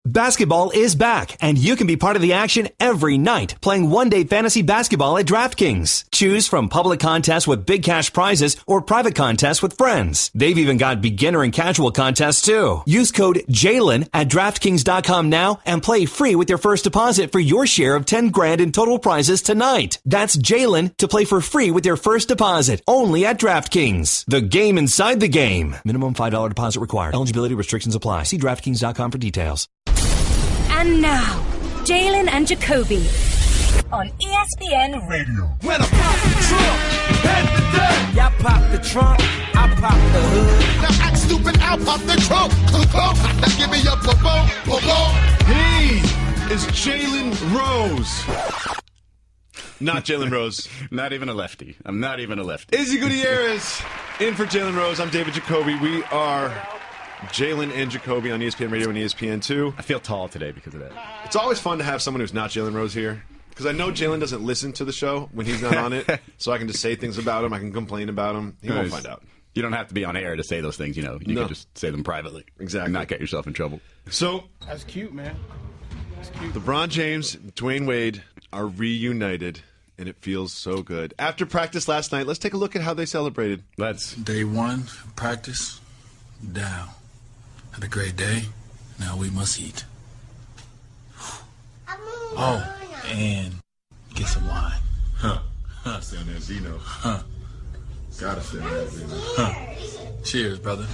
Basketball is back, and you can be part of the action every night playing one-day fantasy basketball at DraftKings. Choose from public contests with big cash prizes or private contests with friends. They've even got beginner and casual contests, too. Use code JALEN at DraftKings.com now and play free with your first deposit for your share of $10,000 in total prizes tonight. That's JALEN to play for free with your first deposit, only at DraftKings. The game inside the game. Minimum $5 deposit required. Eligibility restrictions apply. See DraftKings.com for details. And now, Jalen and Jacoby on ESPN Radio. When I pop the trunk, head the deck. Y'all pop the trunk, I pop the hood. Now act stupid, I'll pop the trunk. Now give me your boom. He is Jalen Rose. Not Jalen Rose. Not even a lefty. I'm not even a lefty. Izzy Gutierrez in for Jalen Rose. I'm David Jacoby. We are Jalen and Jacoby on ESPN Radio and ESPN2. I feel tall today because of that. It's always fun to have someone who's not Jalen Rose here, because I know Jalen doesn't listen to the show when he's not on it, so I can just say things about him. I can complain about him. He won't find out. You don't have to be on air to say those things, you know. You can just say them privately. Exactly. And not get yourself in trouble. So that's cute, man. That's cute. LeBron James, Dwayne Wade are reunited, and it feels so good. After practice last night, let's take a look at how they celebrated. Day one, practice, down. Had a great day. Now we must eat. Oh, and get some wine. Stand there, Zeno. Gotta stand there, Zeno. Cheers, brother.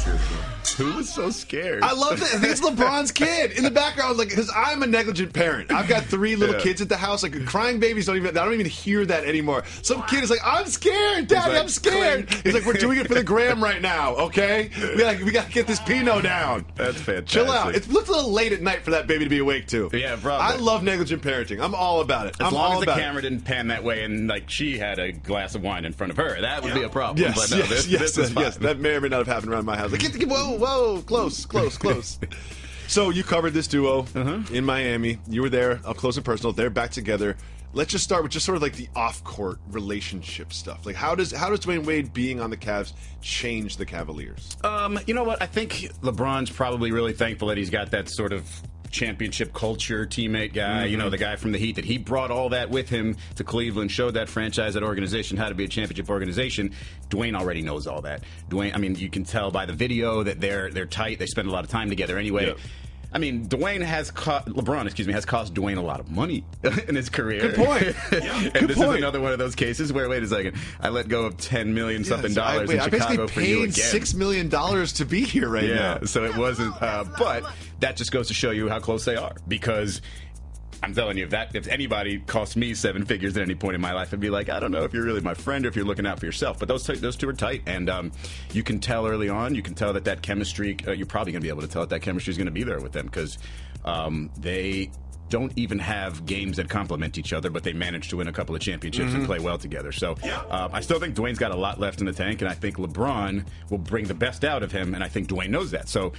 Cheers, bro. Who was so scared? I love that. I think it's LeBron's kid in the background, like, because I'm a negligent parent. I've got 3 little kids at the house. Like, crying babies I don't even hear that anymore. Some kid is like, I'm scared, Daddy, like, I'm scared. He's like, we're doing it for the gram right now, okay? We got to get this Pinot down. That's fantastic. Chill out. It looks a little late at night for that baby to be awake too. Yeah, probably. I love negligent parenting. I'm all about it. As long as the camera didn't pan that way and like she had a glass of wine in front of her, that would be a problem. Yes, but no, this is fine. Yes, that may or may not have happened around my house. Like, whoa, close. So you covered this duo in Miami. You were there, up close and personal. They're back together. Let's just start with just sort of like the off-court relationship stuff. Like, how does Dwayne Wade being on the Cavs change the Cavaliers? You know what? I think LeBron's probably really thankful that he's got that sort of championship culture teammate guy, you know, the guy from the Heat, that he brought all that with him to Cleveland, showed that franchise, that organization how to be a championship organization. Dwayne already knows all that. Dwayne, I mean, you can tell by the video that they're tight. They spend a lot of time together anyway. Yep. I mean, LeBron has cost Dwayne a lot of money in his career. Good point. And this is another one of those cases where, wait a second, I let go of $10 million something dollars in Chicago for you again. I basically paid $6 million to be here right now. Yeah, so it wasn't. But that just goes to show you how close they are, because I'm telling you, if anybody cost me 7 figures at any point in my life, I'd be like, I don't know if you're really my friend or if you're looking out for yourself. But those two are tight, and you can tell early on. You can tell that chemistry. You're probably going to be able to tell that chemistry is going to be there with them, because they don't even have games that complement each other, but they manage to win a couple of championships and play well together. So I still think Dwayne's got a lot left in the tank, and I think LeBron will bring the best out of him, and I think Dwayne knows that. So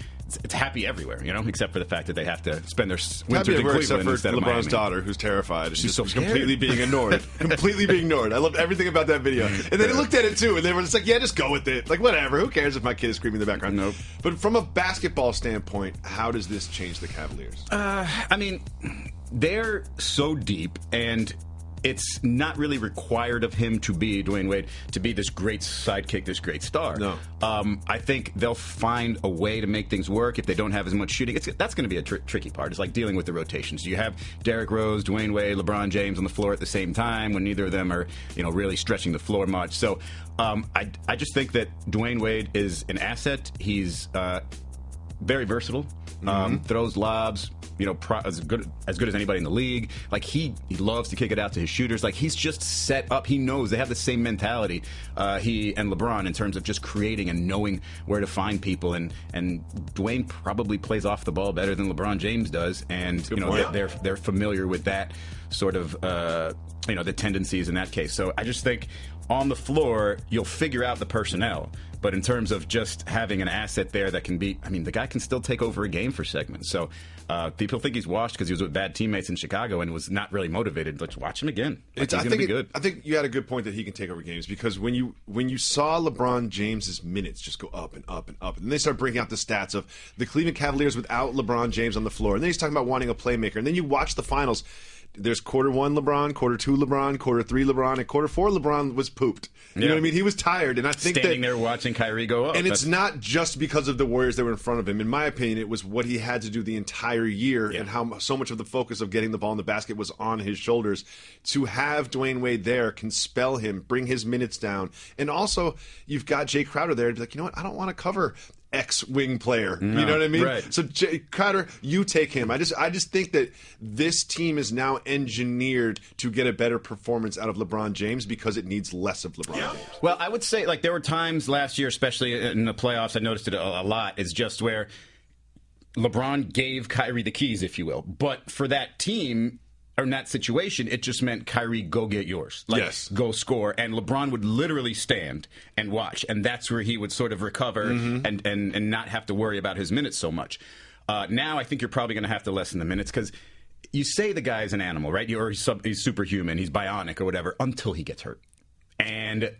it's happy everywhere, you know, except for the fact that they have to spend their winters in Cleveland except for instead of LeBron's Miami. daughter, who's terrified. She's so completely being ignored. Completely being ignored. I loved everything about that video. And then they looked at it, too, and they were just like, yeah, just go with it. Like, whatever. Who cares if my kid is screaming in the background? Nope. But from a basketball standpoint, how does this change the Cavaliers? I mean, they're so deep, and it's not really required of him to be, Dwayne Wade, to be this great sidekick, this great star. No. I think they'll find a way to make things work if they don't have as much shooting. That's going to be a tricky part. It's like dealing with the rotations. You have Derrick Rose, Dwayne Wade, LeBron James on the floor at the same time when neither of them are, you know, really stretching the floor much. So I just think that Dwayne Wade is an asset. He's very versatile, throws lobs, you know, as good as anybody in the league. Like, he loves to kick it out to his shooters. Like, he's just set up. He knows they have the same mentality, he and LeBron, in terms of just creating and knowing where to find people. And Dwayne probably plays off the ball better than LeBron James does. And you know, they're familiar with that sort of the tendencies in that case. So I just think on the floor, you'll figure out the personnel. But in terms of just having an asset there that can be, I mean, the guy can still take over a game for segments. So people think he's washed because he was with bad teammates in Chicago and was not really motivated. Let's watch him again. He's going to be good. I think you had a good point that he can take over games, because when you saw LeBron James's minutes just go up and up and up, and they start bringing out the stats of the Cleveland Cavaliers without LeBron James on the floor, and then he's talking about wanting a playmaker, and then you watch the finals. There's quarter 1 LeBron, quarter 2 LeBron, quarter 3 LeBron, and quarter 4 LeBron was pooped. You know what I mean? He was tired, and I think standing there watching Kyrie go up. And it's not just because of the Warriors that were in front of him. In my opinion, it was what he had to do the entire year, and how so much of the focus of getting the ball in the basket was on his shoulders. To have Dwayne Wade there can spell him, bring his minutes down, and also you've got Jay Crowder there to be like, you know what? I don't want to cover X-wing player. No, you know what I mean? Right. So Jay Crowder, you take him. I just think that this team is now engineered to get a better performance out of LeBron James because it needs less of LeBron James. Well, I would say, like, there were times last year, especially in the playoffs, I noticed it a lot, is just where LeBron gave Kyrie the keys, if you will. But for that team, or in that situation, it just meant Kyrie, go get yours. Like, go score. And LeBron would literally stand and watch. And that's where he would sort of recover and not have to worry about his minutes so much. Now I think you're probably going to have to lessen the minutes, because you say the guy's an animal, right? Or he's superhuman, he's bionic or whatever, until he gets hurt. And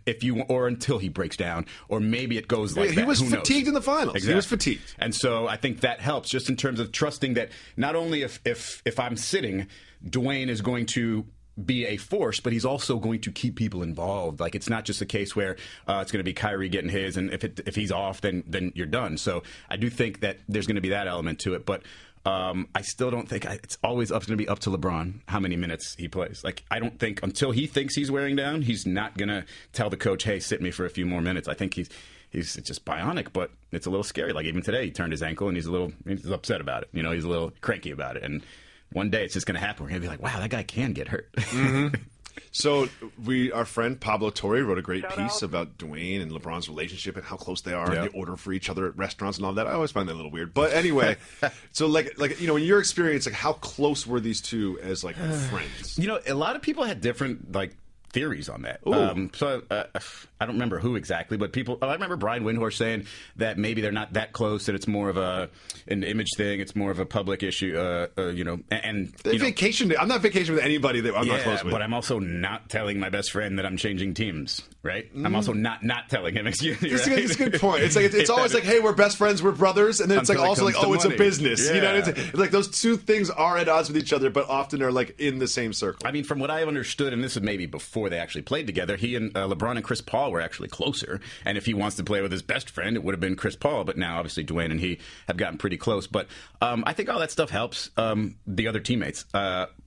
or until he breaks down, or maybe it goes like that. He was fatigued in the finals. Exactly. He was fatigued. And so I think that helps, just in terms of trusting that not only if I'm sitting, Dwayne is going to be a force, but he's also going to keep people involved. Like, it's not just a case where it's going to be Kyrie getting his, and if he's off, then you're done. So I do think that there's going to be that element to it, but I still don't think it's always going to be up to LeBron how many minutes he plays. Like, I don't think until he thinks he's wearing down, he's not going to tell the coach, hey, sit me for a few more minutes. I think he's just bionic, but it's a little scary. Like, even today, he turned his ankle, and he's upset about it. You know, he's a little cranky about it. And one day it's just going to happen. We're going to be like, wow, that guy can get hurt. So our friend Pablo Torre wrote a great piece about Dwayne and LeBron's relationship and how close they are, and they order for each other at restaurants and all that. I always find that a little weird. But anyway, so like you know, in your experience, like, how close were these two as like friends? You know, a lot of people had different theories on that. So I don't remember who exactly, but I remember Brian Windhorst saying that maybe they're not that close, that it's more of an image thing, it's more of a public issue, you know. And vacation. I'm not vacationing with anybody that I'm not close with. But I'm also not telling my best friend that I'm changing teams, right? I'm also not telling him. Excuse me. Right? It's a good point. It's like it's always like, hey, we're best friends, we're brothers, and then it's like also like, oh, it's a business. You know, it's like those two things are at odds with each other, but often are like in the same circle. I mean, from what I understood, and this is maybe before they actually played together, he and LeBron and Chris Paul were actually closer. And if he wants to play with his best friend, it would have been Chris Paul. But now, obviously, Dwayne and he have gotten pretty close. But I think all that stuff helps the other teammates.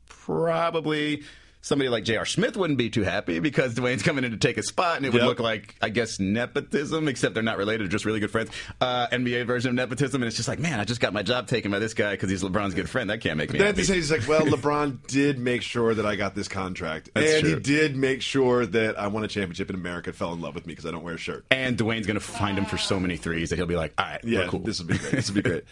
Probably somebody like J.R. Smith wouldn't be too happy because Dwayne's coming in to take a spot, and it would look like, I guess, nepotism, except they're not related, they're just really good friends. NBA version of nepotism, and it's just like, man, I just got my job taken by this guy because he's LeBron's good friend. That can't make me happy. Then he's like, well, LeBron did make sure that I got this contract. That's true. He did make sure that I won a championship in America and fell in love with me because I don't wear a shirt. And Dwayne's going to find him for so many threes that he'll be like, all right, we're cool. This will be great. This will be great.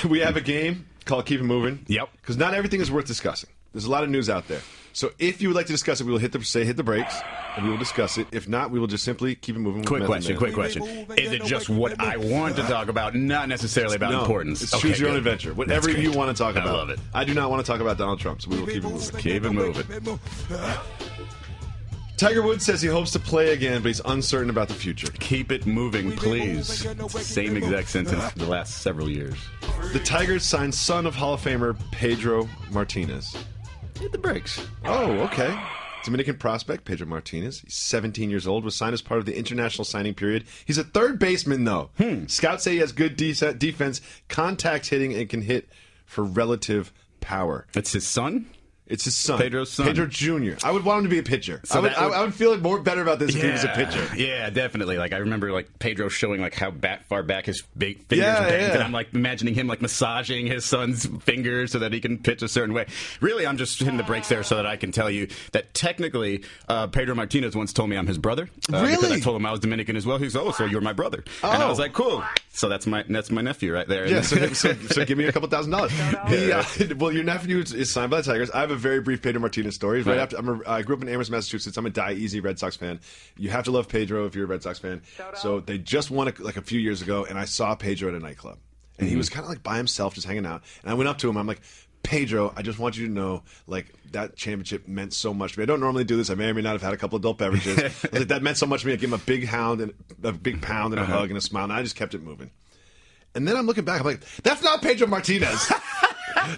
We have a game called Keep It Moving. Yep. Because not everything is worth discussing. There's a lot of news out there. So if you would like to discuss it, we will hit the brakes, and we will discuss it. If not, we will just simply keep it moving. Quick question. Is it just what I want to talk about, not necessarily about importance? It's choose your own adventure. Whatever you want to talk about. I love it. I do not want to talk about Donald Trump, so we will keep it moving. Keep it moving. Tiger Woods says he hopes to play again, but he's uncertain about the future. Keep it moving, please. Same exact sentence for the last several years. The Tigers signed son of Hall of Famer Pedro Martinez. Hit the brakes. Oh, okay. Dominican prospect Pedro Martinez. He's 17 years old. Was signed as part of the international signing period. He's a third baseman, though. Scouts say he has good defense, contact hitting, and can hit for relative power. That's his son? It's his son. Pedro's son. Pedro Jr. I would want him to be a pitcher. So I would feel more better about this if he was a pitcher. Yeah, definitely. Like, I remember like Pedro showing like how far back his big fingers bent, and I'm like imagining him like massaging his son's fingers so that he can pitch a certain way. Really, I'm just hitting the brakes there so that I can tell you that technically Pedro Martinez once told me I'm his brother. Really? Because I told him I was Dominican as well. He's so you're my brother. And I was like, cool. So that's my nephew right there. Yeah, so give me a couple $1,000. Well, your nephew is signed by the Tigers. I have a very brief Pedro Martinez story. Right after I grew up in Amherst, Massachusetts. I'm a die-easy Red Sox fan. You have to love Pedro if you're a Red Sox fan. So they just won a few years ago, and I saw Pedro at a nightclub. And he was kind of like by himself, just hanging out. And I went up to him. I'm like, Pedro, I just want you to know, like, that championship meant so much to me. I don't normally do this. I may or may not have had a couple adult beverages. I was like, that meant so much to me. I gave him a big pound and a hug and a smile, and I just kept it moving. And then I'm looking back. I'm like, that's not Pedro Martinez.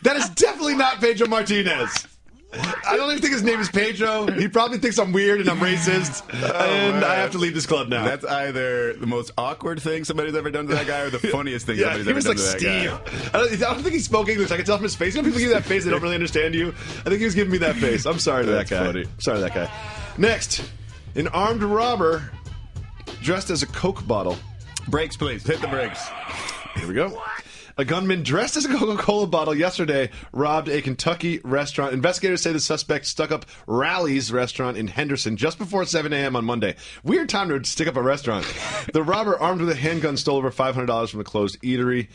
That is definitely not Pedro Martinez. I don't even think his name is Pedro. He probably thinks I'm weird and I'm racist. I have to leave this club now. That's either the most awkward thing somebody's ever done to that guy or the funniest thing somebody's ever done to that guy. I don't think he spoke English. I can tell from his face. You know, people give you that face, they don't really understand you. I think he was giving me that face. I'm sorry to that guy. Funny. Sorry to that guy. Next, an armed robber dressed as a Coke bottle. Brakes, please. Hit the brakes. Here we go. A gunman dressed as a Coca-Cola bottle yesterday robbed a Kentucky restaurant. Investigators say the suspect stuck up Rally's restaurant in Henderson just before 7 a.m. on Monday. Weird time to stick up a restaurant. The robber, armed with a handgun, stole over $500 from a closed eatery,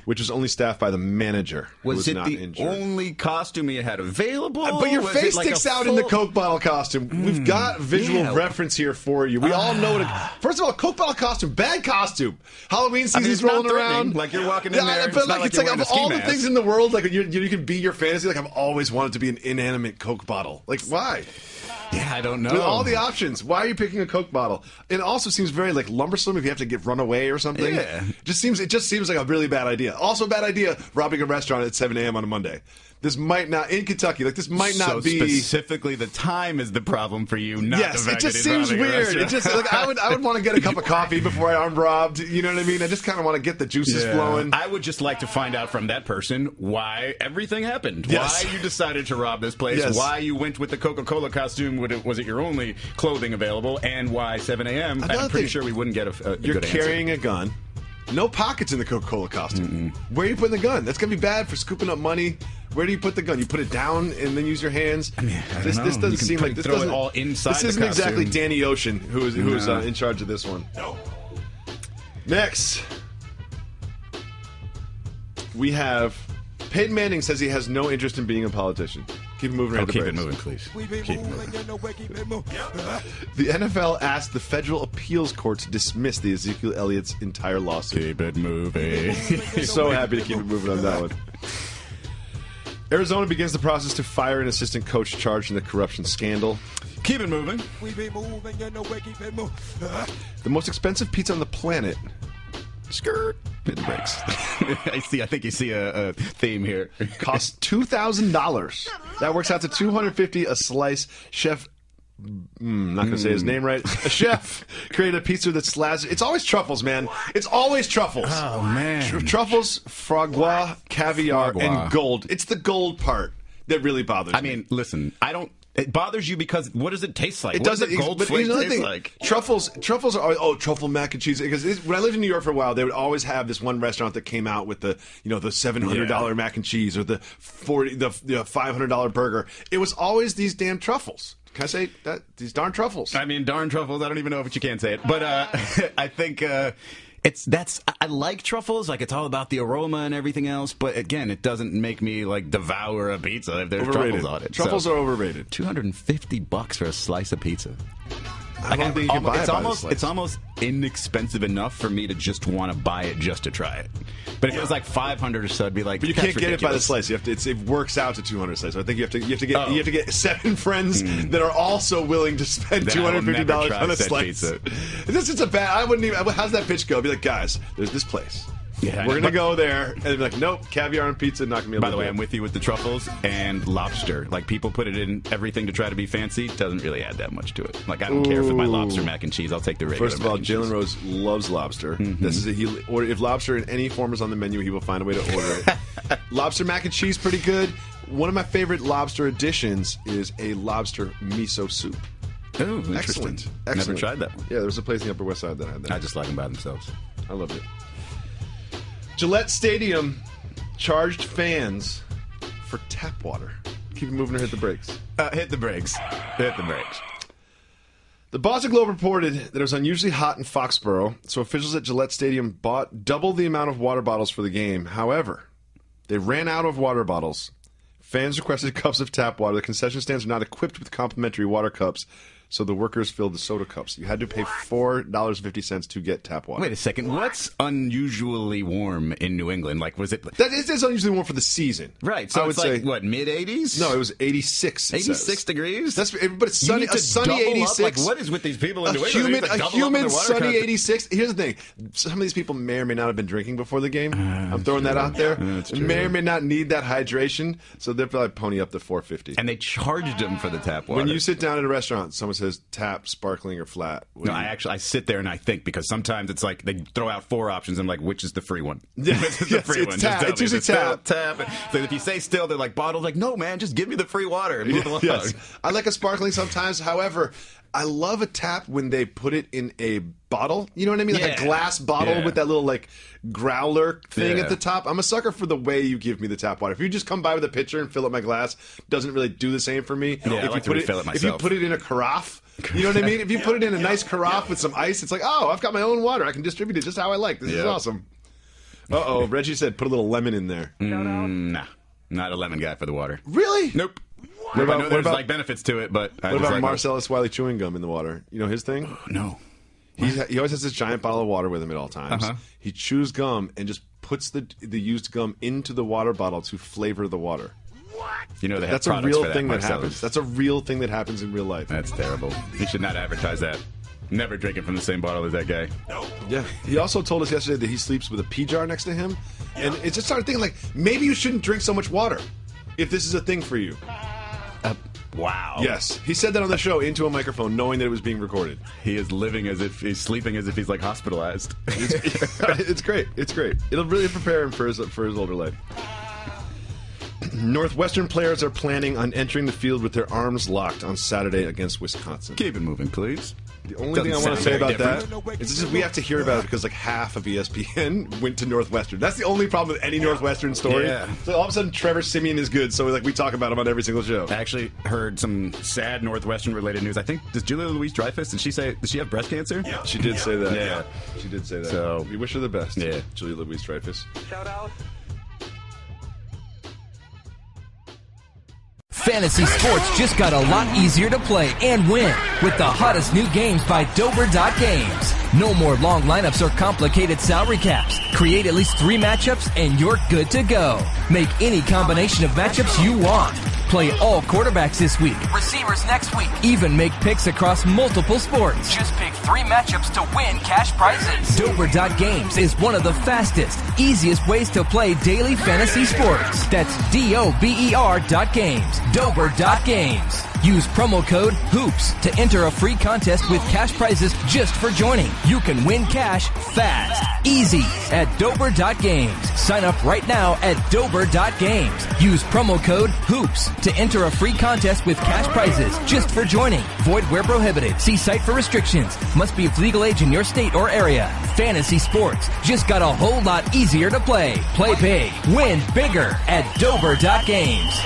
which was only staffed by the manager. Was it not the injured. only costume he had available? But your face sticks out in the Coke bottle costume. We've got visual reference here for you. We all know first of all, Coke bottle costume, bad costume. Halloween season's rolling around. Like you're walking in there. But it's like of all the things in the world, like you can be your fantasy. Like I've always wanted to be an inanimate Coke bottle. Like why? Yeah, I don't know. With all the options, why are you picking a Coke bottle? It also seems very like lumbersome if you have to run away or something. Yeah. It just seems like a really bad idea. Also a bad idea, robbing a restaurant at 7 a.m. on a Monday. This might not, in Kentucky, like this might not be. Specifically, the time is the problem for you, not the fact it just that seems he's weird. It just, like, I would want to get a cup of coffee before I armed robbed. You know what I mean? I just kind of want to get the juices flowing. I would just like to find out from that person why everything happened. Yes. Why you decided to rob this place. Yes. Why you went with the Coca-Cola costume. Was it your only clothing available? And why 7 a.m.? I'm pretty sure we wouldn't get a You're good carrying answer. a gun. No pockets in the Coca-Cola costume. Where are you putting the gun? That's going to be bad for scooping up money. Where do you put the gun? You put it down and then use your hands? I mean, this doesn't seem like this throw doesn't it all inside This the isn't costume. exactly Danny Ocean who's in charge of this one. No. Next, we have Peyton Manning says he has no interest in being a politician. Keep it moving. Keep it moving, please. Keep it moving. The NFL asked the Federal Appeals Court to dismiss the Ezekiel Elliott's entire lawsuit. Keep it moving. So happy to keep it moving on that one. Arizona begins the process to fire an assistant coach charged in the corruption scandal. Keep it moving. The most expensive pizza on the planet. Skirt. Hit the brakes. I think you see a theme here. Costs $2,000. That works out to $250 a slice. Chef, not going to say his name right. A chef created a pizza that slashes. It's always truffles, man. It's always truffles. Oh, man. Truffles, foie gras, caviar, and gold. It's the gold part that really bothers me. I mean, listen, it bothers you because what does it taste like? It doesn't. Gold But flake here's another taste thing. like? Truffles are truffle mac and cheese. Because when I lived in New York for a while, they would always have this one restaurant that came out with the $700 mac and cheese or the $500 burger. It was always these damn truffles. Can I say that? These darn truffles. I mean, darn truffles. I don't even know if you can say it, but I think. I like truffles, like it's all about the aroma and everything else, but again, it doesn't make me like devour a pizza if there's Overrated. truffles on it. Truffles are overrated. $250 for a slice of pizza. I don't think you can buy it by the slice. It's almost inexpensive enough for me to just want to buy it just to try it. But if it was like $500 or so, I'd be like, but you can't get it by the slice. You have to. It works out to $200 a slice. So I think you have to get 7 friends that are also willing to spend $250 on a slice. This is a bad. I wouldn't even. How's that pitch go? I'd be like, guys, there's this place. Yeah, we're gonna go there, and they'd be like, nope, caviar and pizza, not gonna be able By to the way, do it. I'm with you with the truffles and lobster. Like, people put it in everything to try to be fancy. Doesn't really add that much to it. Like, I don't care if my lobster mac and cheese. I'll take the regular. First of all, mac and cheese. Jalen Rose loves lobster. This is if lobster in any form is on the menu, he will find a way to order it. Lobster mac and cheese, pretty good. One of my favorite lobster additions is a lobster miso soup. Oh, interesting. Excellent. Never tried that one. Yeah, there was a place in the Upper West Side that had that. I just like them by themselves. I loved it. Gillette Stadium charged fans for tap water. Keep it moving or hit the brakes. Hit the brakes. Hit the brakes. The Boston Globe reported that it was unusually hot in Foxborough, so officials at Gillette Stadium bought double the amount of water bottles for the game. However, they ran out of water bottles Fans requested cups of tap water. The concession stands are not equipped with complimentary water cups, so the workers filled the soda cups. You had to pay $4.50 to get tap water. Wait a second. What's unusually warm in New England? Like, was it... That is unusually warm for the season. Right. So I would it's like, say, what, mid-80s? No, it was 86. 86 degrees? But it's sunny, a sunny 86. Like, what is with these people in New England? A humid, sunny 86. Here's the thing. Some of these people may or may not have been drinking before the game. I'm throwing that out there. May or may not need that hydration, so they'll probably pony up to $4.50. And they charged them for the tap water. When you sit down at a restaurant, someone says tap, sparkling, or flat. No, I sit there and I think, because sometimes it's like they throw out 4 options. I'm like, which is the free one? Yeah, Which is the free one? Tap. It's usually tap. Tap. So if you say still, they're like bottled. Like, no, man, just give me the free water and move along. Yes. I like a sparkling sometimes. However, I love a tap when they put it in a bottle. You know what I mean? Like a glass bottle with that little like growler thing at the top. I'm a sucker for the way you give me the tap water. If you just come by with a pitcher and fill up my glass, doesn't really do the same for me. Yeah, if you refill it myself. If you put it in a carafe, you know what I mean? If you put it in a nice carafe with some ice, it's like, oh, I've got my own water. I can distribute it just how I like. This is awesome. Uh-oh, Reggie said put a little lemon in there. Nah, not a lemon guy for the water. Really? Nope. What about, there's like benefits to it, but what about Marcellus Wiley chewing gum in the water? You know his thing? No. He always has this giant bottle of water with him at all times. He chews gum and just puts the used gum into the water bottle to flavor the water. You know, that's a real thing that happens. That's a real thing that happens in real life. That's terrible. He should not advertise that. Never drinking from the same bottle as that guy. Yeah. He also told us yesterday that he sleeps with a pee jar next to him. And it just started thinking, like, maybe you shouldn't drink so much water if this is a thing for you. Wow. Yes. He said that on the show into a microphone, knowing that it was being recorded. He is living as if he's sleeping as if he's like hospitalized. It's great. It's great. It'll really prepare him for his older life. Northwestern players are planning on entering the field with their arms locked on Saturday against Wisconsin. Keep it moving, please. The only thing I want to say about that is just we have to hear about it because like half of ESPN went to Northwestern. That's the only problem with any Northwestern story. Yeah. So all of a sudden Trevor Siemian is good, so we talk about him on every single show. I actually heard some sad Northwestern related news. I think, does Julia Louis-Dreyfus, did she have breast cancer? Yeah. She did say that. Yeah. She did say that. So we wish her the best. Yeah. Julia Louis-Dreyfus. Shout out. Fantasy sports just got a lot easier to play and win with the hottest new games by Dober.Games. No more long lineups or complicated salary caps. Create at least 3 matchups and you're good to go. Make any combination of matchups you want. Play all quarterbacks this week, receivers next week. Even make picks across multiple sports. Just pick 3 matchups to win cash prizes. Dober.Games is one of the fastest, easiest ways to play daily fantasy sports. That's DOBER.Games. Dober.Games. Use promo code HOOPS to enter a free contest with cash prizes just for joining. You can win cash fast, easy at Dober.Games. Sign up right now at Dober.Games. Use promo code HOOPS to enter a free contest with cash prizes just for joining. Void where prohibited. See site for restrictions. Must be of legal age in your state or area. Fantasy sports just got a whole lot easier to play. Play big, win bigger at Dober.Games.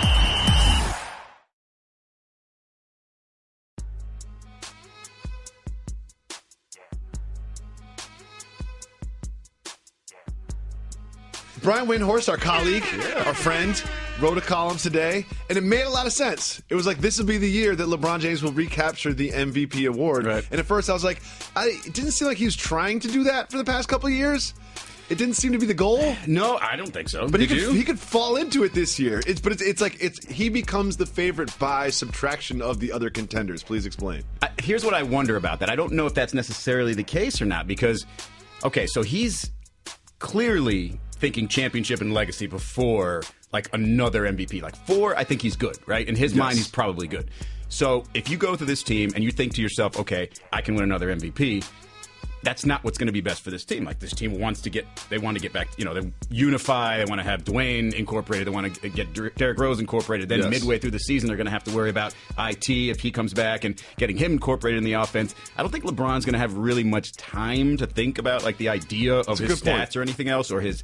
Brian Windhorst, our colleague, our friend, wrote a column today, and it made a lot of sense. It was like, this will be the year that LeBron James will recapture the MVP award. Right. And at first I was like, it didn't seem like he was trying to do that for the past couple of years. It didn't seem to be the goal. No, I don't think so. But he could fall into it this year. He becomes the favorite by subtraction of the other contenders. Please explain. Here's what I wonder about that. I don't know if that's necessarily the case or not, because, okay, so he's clearly thinking championship and legacy before like another MVP. Like 4, I think he's good, right? In his mind, he's probably good. So if you go through this team and you think to yourself, okay, I can win another MVP, that's not what's going to be best for this team. Like, this team want to get back, they unify, they want to have Dwayne incorporated, they want to get Derrick Rose incorporated. Then midway through the season, they're going to have to worry about IT if he comes back and getting him incorporated in the offense. I don't think LeBron's going to have really much time to think about like the idea of his stats or anything else, or his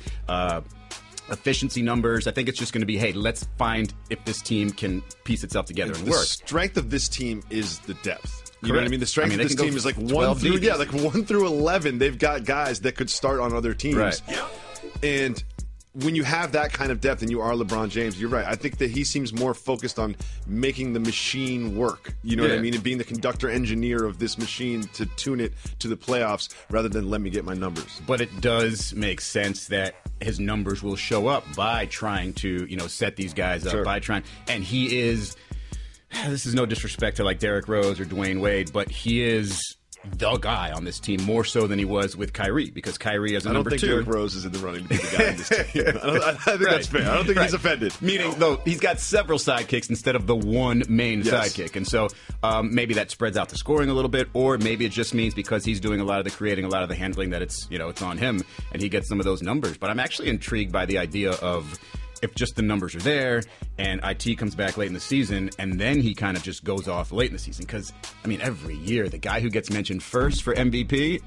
efficiency numbers. I think it's just going to be, hey, let's find if this team can piece itself together and work. The strength of this team is the depth. You Correct. know what I mean? The strength of this team is like 1 through 11. They've got guys that could start on other teams. Right. And when you have that kind of depth and you are LeBron James, you're right. I think that he seems more focused on making the machine work. You know what I mean? And being the conductor engineer of this machine to tune it to the playoffs rather than let me get my numbers. But it does make sense that his numbers will show up by trying to, set these guys up, by trying. And he is, this is no disrespect to like Derrick Rose or Dwayne Wade, but he is the guy on this team more so than he was with Kyrie, because Kyrie as a number 2. I don't think Derrick Rose is in the running to be the guy on this team. I think that's fair. I don't think he's offended. Meaning, though, he's got several sidekicks instead of the one main sidekick. And so maybe that spreads out the scoring a little bit, or maybe it just means because he's doing a lot of the creating, a lot of the handling, that it's on him and he gets some of those numbers. But I'm actually intrigued by the idea of if just the numbers are there and IT comes back late in the season and then he kind of just goes off late in the season. Because, every year, the guy who gets mentioned first for MVP,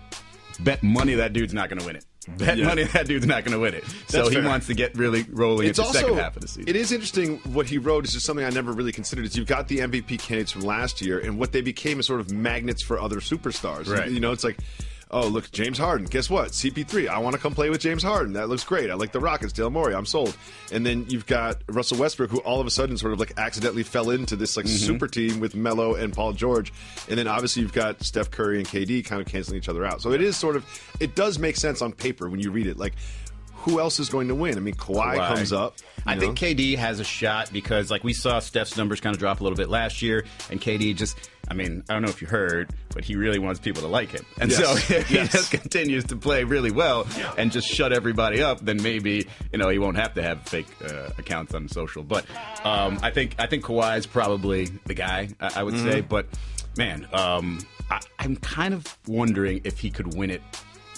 bet money that dude's not going to win it. Bet money that dude's not going to win it. So he wants to get really rolling into the second half of the season. It is interesting what he wrote. Is just something I never really considered. Is you've got the MVP candidates from last year and what they became is sort of magnets for other superstars. Right. It's like, oh, look, James Harden. Guess what? CP3. I want to come play with James Harden. That looks great. I like the Rockets. Daryl Morey. I'm sold. And then you've got Russell Westbrook, who all of a sudden sort of like accidentally fell into this like super team with Melo and Paul George. And then obviously you've got Steph Curry and KD kind of canceling each other out. So it is sort of, it does make sense on paper when you read it. Like, who else is going to win? Kawhi comes up. I think KD has a shot because, we saw Steph's numbers kind of drop a little bit last year, and KD just, I don't know if you heard, but he really wants people to like him. And so if he just continues to play really well and just shut everybody up, then maybe, he won't have to have fake accounts on social. But I think Kawhi is probably the guy, I would say. But, man, I'm kind of wondering if he could win it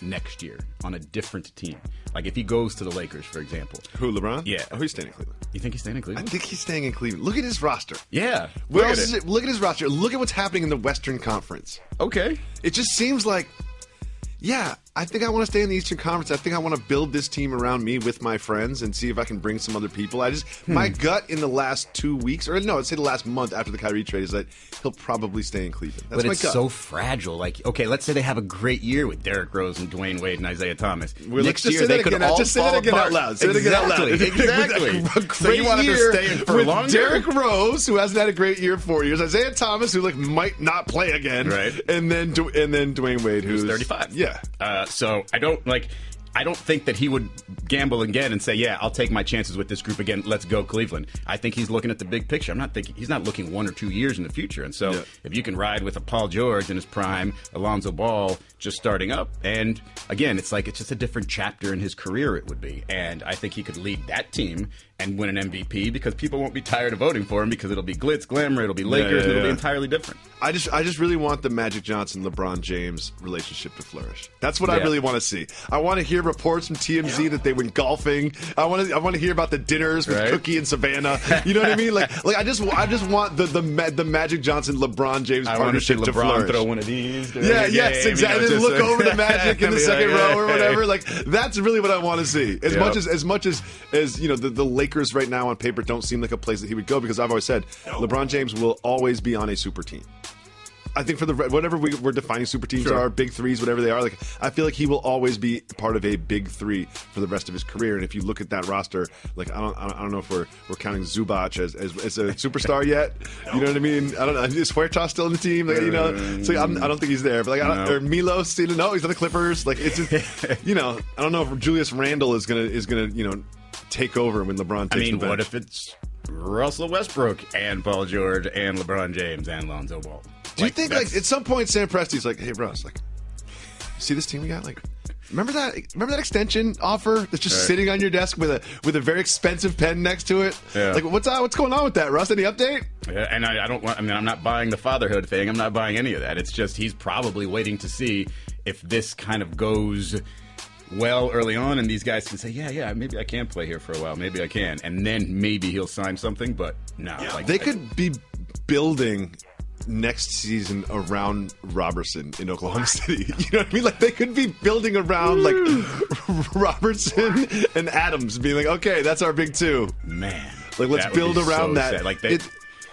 next year on a different team. Like if he goes to the Lakers, for example. Who, LeBron? Yeah. Oh, he's staying in Cleveland. You think he's staying in Cleveland? I think he's staying in Cleveland. Look at his roster. Yeah. Where else is it? Look at his roster. Look at what's happening in the Western Conference. Okay. It just seems like, I think I want to stay in the Eastern Conference. I think I want to build this team around me with my friends and see if I can bring some other people. My gut in the last 2 weeks, or no, I'd say the last month after the Kyrie trade is that he'll probably stay in Cleveland. That's but my it's gut. So fragile. Like, okay, let's say they have a great year with Derrick Rose and Dwayne Wade and Isaiah Thomas. Next year they could all just say that again out loud. Say it again out loud. Exactly. A great so you want him to stay in for with longer? Derrick Rose, who hasn't had a great year 4 years. Isaiah Thomas, who might not play again. Right. And then Dwayne Wade, who's 35. Yeah. So I don't think that he would gamble again and say, I'll take my chances with this group again. Let's go Cleveland. I think he's looking at the big picture. He's not looking 1 or 2 years in the future. And so if you can ride with a Paul George in his prime, Alonzo Ball just starting up, and again, it's just a different chapter in his career it would be. And I think he could lead that team and win an MVP because people won't be tired of voting for him because it'll be glitz, glamour, it'll be Lakers, it'll be entirely different. I just really want the Magic Johnson, LeBron James relationship to flourish. That's what I really want to see. I want to hear reports from TMZ that they went golfing. I want to hear about the dinners with Cookie and Savannah. You know what I mean? I just want the Magic Johnson, LeBron James partnership to flourish. Throw one of these. Yes, exactly. And then look over to Magic in the second row or whatever. That's really what I want to see. As much as the Lakers right now on paper don't seem like a place that he would go, because I've always said LeBron James will always be on a super team. I think for whatever we're defining super teams are, big threes, whatever they are, I feel like he will always be part of a big three for the rest of his career. And if you look at that roster, I don't know if we're counting Zubac as a superstar yet. You know what I mean? I don't know. Is Huertas still in the team? So I don't think he's there. But or Milos, no, he's on the Clippers. It's just, I don't know if Julius Randle is gonna take over when LeBron takes the bench. What if it's Russell Westbrook and Paul George and LeBron James and Lonzo Ball? Do you think at some point Sam Presti's like, hey Russ, see this team we got? Remember that extension offer that's just sitting on your desk with a very expensive pen next to it? Yeah. What's going on with that, Russ? Any update? Yeah, and I'm not buying the fatherhood thing. I'm not buying any of that. It's just he's probably waiting to see if this kind of goes well early on, and these guys can say, yeah, maybe I can play here for a while. Maybe I can. And then maybe he'll sign something, but no. They could be building next season around Robertson in Oklahoma City. You know what I mean? They could be building around Robertson and Adams, being okay, that's our big two. Man. Let's build around that. Sad.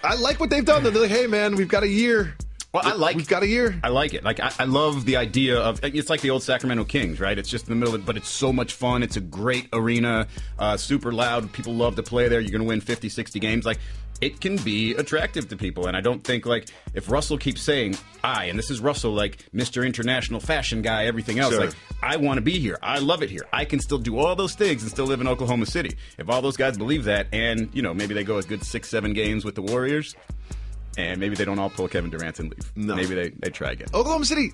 I like what they've done. They're like, hey man, we've got a year. Well, we've got a year. I like it. Like I love the idea of it's like the old Sacramento Kings, right? It's just in the middle of it, but it's so much fun. It's a great arena, super loud. People love to play there. You're going to win 50, 60 games. Like, it can be attractive to people. And I don't think, like, if Russell keeps saying, and this is Russell, like, Mr. International Fashion Guy, everything else, Sure. like, I want to be here. I love it here. I can still do all those things and still live in Oklahoma City. If all those guys believe that, and, you know, maybe they go a good 6-7 games with the Warriors, and maybe they don't all pull Kevin Durant and leave. No. Maybe they try again. Oklahoma City,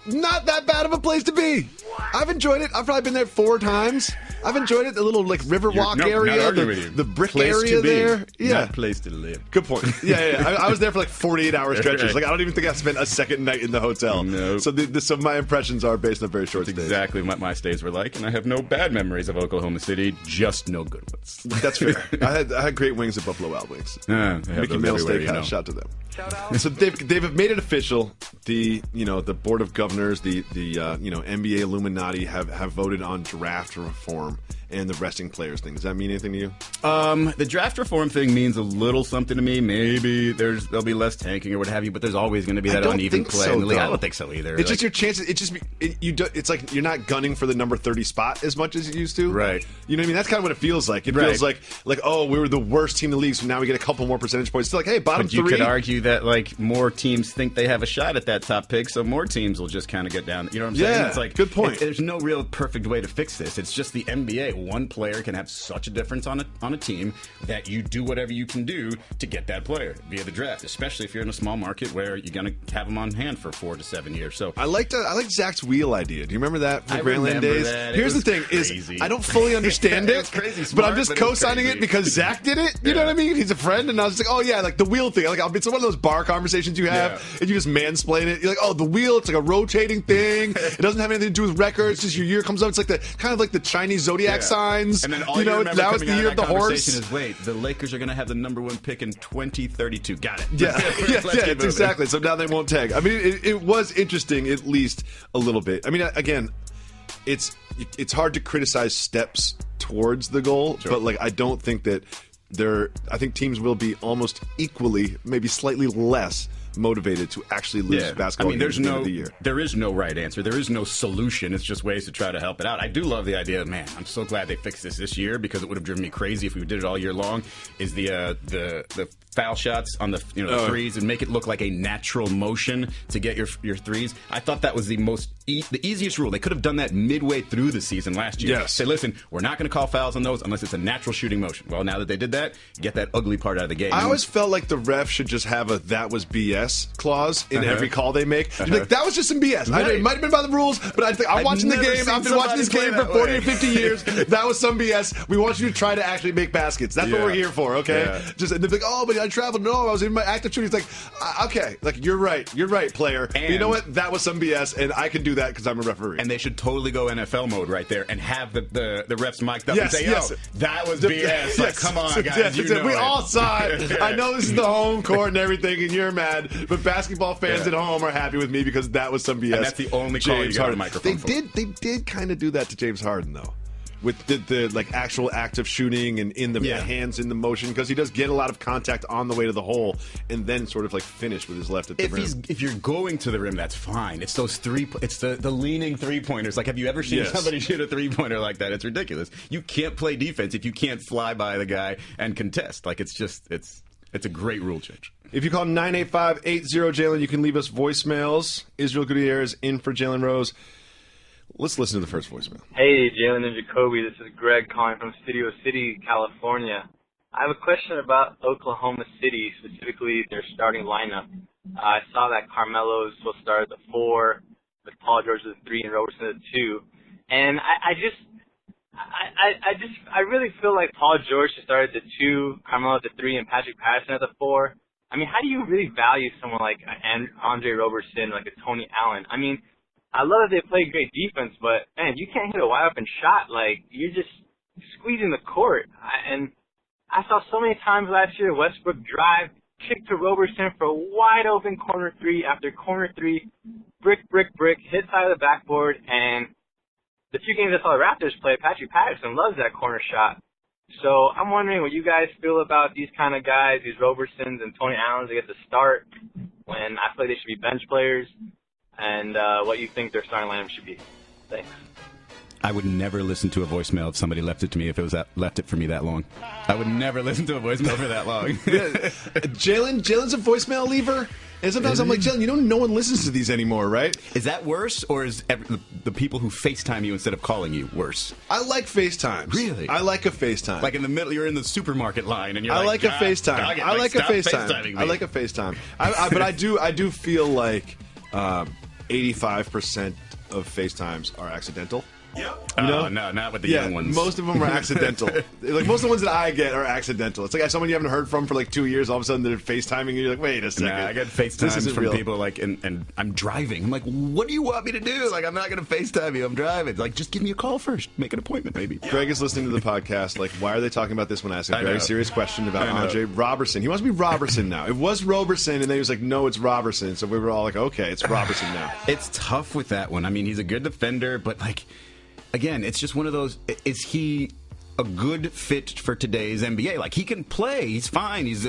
not that bad of a place to be. I've enjoyed it. I've probably been there 4 times. I've enjoyed it. The little like Riverwalk area, the brick place area to be, there. Yeah, not place to live. Good point. Yeah. I was there for like 48-hour stretches. Like I don't even think I spent a second night in the hotel. No. So some of my impressions are based on very short stays. Exactly what my stays were like, and I have no bad memories of Oklahoma City, just no good ones. That's fair. I had great wings at Buffalo Wild Wings. Mickey Mill Steakhouse. Shout to them. So they've made it official. The board of governors, the NBA Illuminati have voted on draft reform and the resting players thing. Does that mean anything to you? The draft reform thing means a little something to me. Maybe there'll be less tanking or what have you, but there's always going to be that uneven play in the league. I don't think so either. It's just your chances. It's like you're not gunning for the number 30 spot as much as you used to. Right. You know what I mean? That's kind of what it feels like. It feels like oh, we were the worst team in the league, so now we get a couple more percentage points. It's like, hey, bottom 3. You could argue that like more teams think they have a shot at that top pick, so more teams will just kind of get down. You know what I'm saying? Yeah, it's like good point. There's no real perfect way to fix this. It's just the NBA. One player can have such a difference on a team that you do whatever you can do to get that player via the draft, especially if you're in a small market where you're going to have them on hand for 4 to 7 years. So I like Zach's wheel idea. Do you remember that from Grantland days? That. Here's the thing: I don't fully understand it, crazy but I'm smart, just co-signing it because Zach did it. You know what I mean? He's a friend, and I was like, oh yeah, like the wheel thing. Like it's one of those bar conversations you have, and you just mansplain it. You're like, oh, the wheel, it's like a rotating thing. It doesn't have anything to do with records. Just your year comes up. It's like the Chinese zodiac signs. And then all now it's the year of the horse. Is wait, the Lakers are going to have the number 1 pick in 2032. Got it. Yeah, it's exactly. So now they won't tag. I mean, it was interesting, at least a little bit. I mean, again, it's hard to criticize steps towards the goal, but like I don't think that I think teams will be almost equally, maybe slightly less motivated to actually lose basketball games at the end of the year. There is no right answer. There is no solution. It's just ways to try to help it out. I do love the idea of, man, I'm so glad they fixed this year because it would have driven me crazy if we did it all year long, is the foul shots on the threes and make it look like a natural motion to get your threes. I thought that was the easiest rule. They could have done that midway through the season last year. Yes. Say, listen, we're not going to call fouls on those unless it's a natural shooting motion. Well, now that they did that, get that ugly part out of the game. I always felt like the ref should just have a "that was BS" clause in every call they make. Like, that was just some BS. Right. It might have been by the rules, but I'm watching the game. I've been watching this game for 40 or 50 years. That was some BS. We want you to try to actually make baskets. That's what we're here for, okay? Yeah. Just and they're like, oh, but I traveled. No, I was in my active shooting. It's like, okay, like you're right, player. But you know what? That was some BS, and I can do that because I'm a referee. And they should totally go NFL mode right there and have the refs mic'd up and say, yo, that was BS. Like, come on, guys. We all saw it. I know this is the home court and everything, and you're mad, but basketball fans at home are happy with me because that was some BS. And that's the only call you got on the microphone They did kind of do that to James Harden, though. With the like actual act of shooting and in the hands in the motion, because he does get a lot of contact on the way to the hole and then sort of like finish with his left at the rim. If you're going to the rim, that's fine. It's those it's the leaning 3-pointers. Like, have you ever seen somebody shoot a 3-pointer like that? It's ridiculous. You can't play defense if you can't fly by the guy and contest. Like, it's a great rule change. If you call 985-80-JALEN, you can leave us voicemails. Israel Gutierrez in for Jalen Rose. Let's listen to the first voicemail. Hey, Jalen and Jacoby. This is Greg calling from Studio City, California. I have a question about Oklahoma City, specifically their starting lineup. I saw that Carmelo's will start at the 4, with Paul George at the 3 and Robertson at the 2. And I really feel like Paul George should start at the 2, Carmelo at the 3, and Patrick Patterson at the 4. I mean, how do you really value someone like Andre Robertson, like a Tony Allen? I mean, I love that they play great defense, but, man, you can't hit a wide-open shot. Like, you're just squeezing the court. And I saw so many times last year Westbrook drive, kick to Robertson for a wide-open corner 3 after corner 3, brick, hit side of the backboard. And the few games I saw the Raptors play, Patrick Patterson loves that corner shot. So I'm wondering what you guys feel about these kind of guys, these Robertsons and Tony Allens that get the start. when I feel like they should be bench players, and what you think their starting lineup should be. Thanks. I would never listen to a voicemail if somebody left it to me if it was left it for me that long. I would never listen to a voicemail for that long. Jalen's a voicemail leaver, and sometimes I'm like, Jalen, no one listens to these anymore, right? Is that worse, or is the people who FaceTime you instead of calling you worse? I like FaceTimes. Really? I like a FaceTime. Like in the middle, you're in the supermarket line, and you're I like a FaceTime. I like a FaceTime. I like a FaceTime. But I do feel like 85% of FaceTimes are accidental. Yep. No, not with the young ones. Most of them are accidental. Like most of the ones that I get are accidental. It's like someone you haven't heard from for like 2 years. All of a sudden they're FaceTiming, and you're like, wait a second. Nah, I get FaceTimes from people like, and I'm driving. I'm like, what do you want me to do? Like, I'm not going to FaceTime you. I'm driving. Like, just give me a call first. Make an appointment, maybe. Greg is listening to the podcast. Like, why are they talking about this when I ask a very serious question about Andre Robertson? He wants to be Robertson now. It was Roberson, and then he was like, no, it's Robertson. So we were all like, okay, it's Robertson now. It's tough with that one. I mean, he's a good defender, but like, again, it's just one of those, is he a good fit for today's NBA? Like, he can play, he's fine, he's,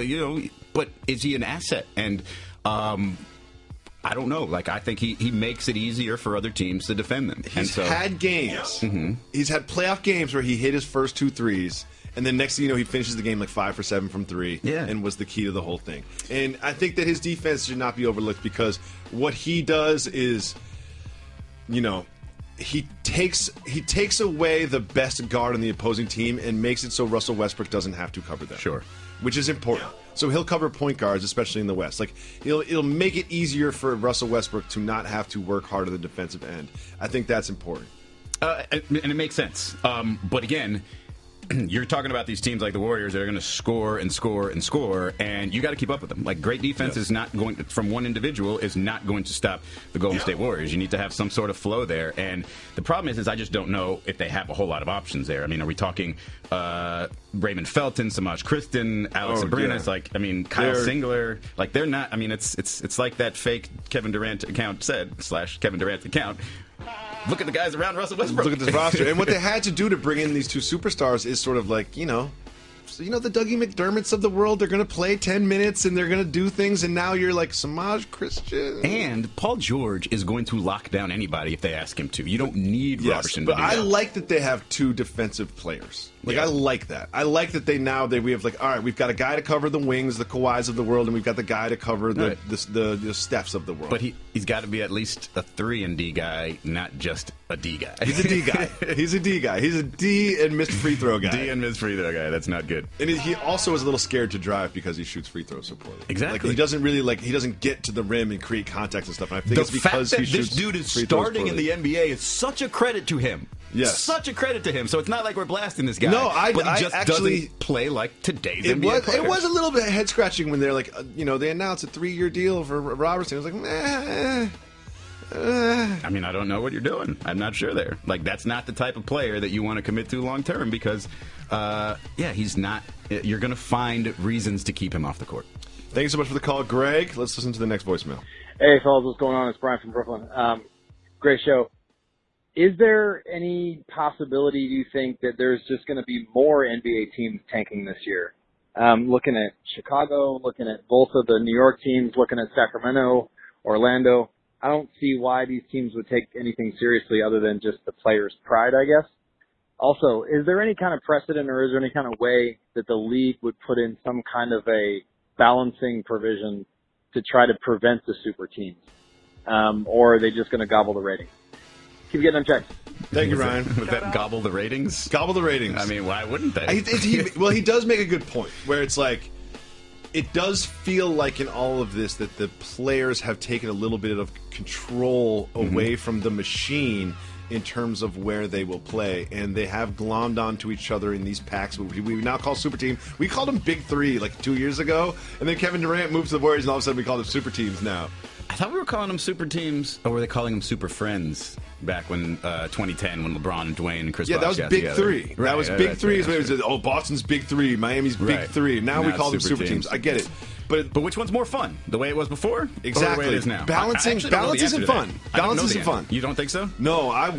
but is he an asset? And I don't know. Like, I think he makes it easier for other teams to defend them. He's had games. Mm-hmm. He's had playoff games where he hit his first 2 threes, and then next thing you know, he finishes the game like 5 for 7 from 3 and was the key to the whole thing. And I think that his defense should not be overlooked because what he does is, he takes away the best guard on the opposing team and makes it so Russell Westbrook doesn't have to cover them. Sure. Which is important. So he'll cover point guards, especially in the West. Like it'll make it easier for Russell Westbrook to not have to work hard on the defensive end. I think that's important. And it makes sense. But again, you're talking about these teams like the Warriors that are going to score and score and score, and you got to keep up with them. Like, great defense is not going to, from one individual, is not going to stop the Golden State Warriors. You need to have some sort of flow there, and the problem is I just don't know if they have a whole lot of options there. I mean, are we talking Raymond Felton, Samaj Kristen, Alex Abrinas? Like, I mean, Kyle Singler. Like, they're not. I mean, it's like that fake Kevin Durant account said / Kevin Durant account. Look at the guys around Russell Westbrook. Look at this roster. And what they had to do to bring in these 2 superstars is sort of like, the Dougie McDermotts of the world. They're going to play 10 minutes, and they're going to do things, and now you're like, Samaj Christian. And Paul George is going to lock down anybody if they ask him to. You don't need Robertson to do that. But I like that they have 2 defensive players. Like, I like that. I like that we have like, all right, we've got a guy to cover the wings, the Kawhis of the world, and we've got the guy to cover the Stephs of the world. But he's got to be at least a 3-and-D guy, not just a D guy. He's a D guy. He's a D guy. He's a D and missed free throw guy. D and missed free throw guy. That's not good. And he also is a little scared to drive because he shoots free throws so poorly. Exactly. Like, he doesn't really he doesn't get to the rim and create contact and stuff. And I think it's because he shoots free throws poorly. The fact that this dude is starting in the NBA is such a credit to him. Yes. Such a credit to him. So it's not like we're blasting this guy. No, but he just doesn't play like today's NBA players. It was a little bit head scratching when they're like, they announced a 3-year deal for Robertson. It was like, meh. I mean, I don't know what you're doing. I'm not sure there. Like, that's not the type of player that you want to commit to long term because, he's not. You're going to find reasons to keep him off the court. Thank you so much for the call, Greg. Let's listen to the next voicemail. Hey, fellas, what's going on? It's Brian from Brooklyn. Great show. Is there any possibility, do you think, that there's just going to be more NBA teams tanking this year? Looking at Chicago, looking at both of the New York teams, looking at Sacramento, Orlando. I don't see why these teams would take anything seriously other than just the players' pride, I guess. Also, is there any kind of precedent or is there any kind of way that the league would put in some kind of a balancing provision to try to prevent the super teams? Or are they just going to gobble the ratings? Keep getting them checked. Thank you, Ryan. Would that gobble the ratings? Gobble the ratings. I mean, why wouldn't they? He does make a good point where it's like, it does feel like in all of this that the players have taken a little bit of control away from the machine in terms of where they will play, and they have glommed onto each other in these packs. We now call super team. We called them Big Three like 2 years ago, and then Kevin Durant moved to the Warriors, and all of a sudden we call them super teams now. I thought we were calling them super teams, or were they calling them super friends back when 2010 when LeBron and Dwayne and Chris Bosh that was got Big together. Three. That was Big Three. Boston's Big Three, Miami's Big Three. Now we call them super teams. I get it. But which one's more fun? The way it was before? Exactly. Or the way it is now? Balance isn't fun. Balance isn't fun. You don't think so? No, I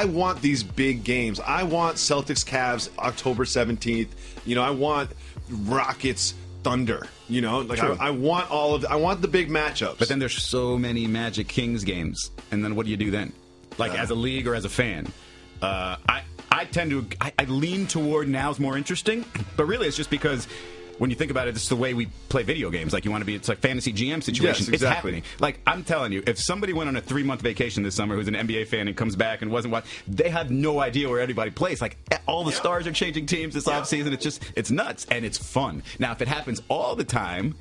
want these big games. I want Celtics Cavs October 17th. I want Rockets Thunder. You know, like I want I want the big matchups. But then there's so many Magic Kings games, and then what do you do then? Like as a league or as a fan? I tend to I lean toward now's more interesting, but really it's just because when you think about it, it's the way we play video games. Like you want to be, it's like fantasy GM situation. Yes, exactly. It's happening. Like I'm telling you, if somebody went on a 3-month vacation this summer who's an NBA fan and comes back and wasn't watching, they have no idea where everybody plays. Like all the stars are changing teams this offseason. It's nuts and it's fun. Now if it happens all the time,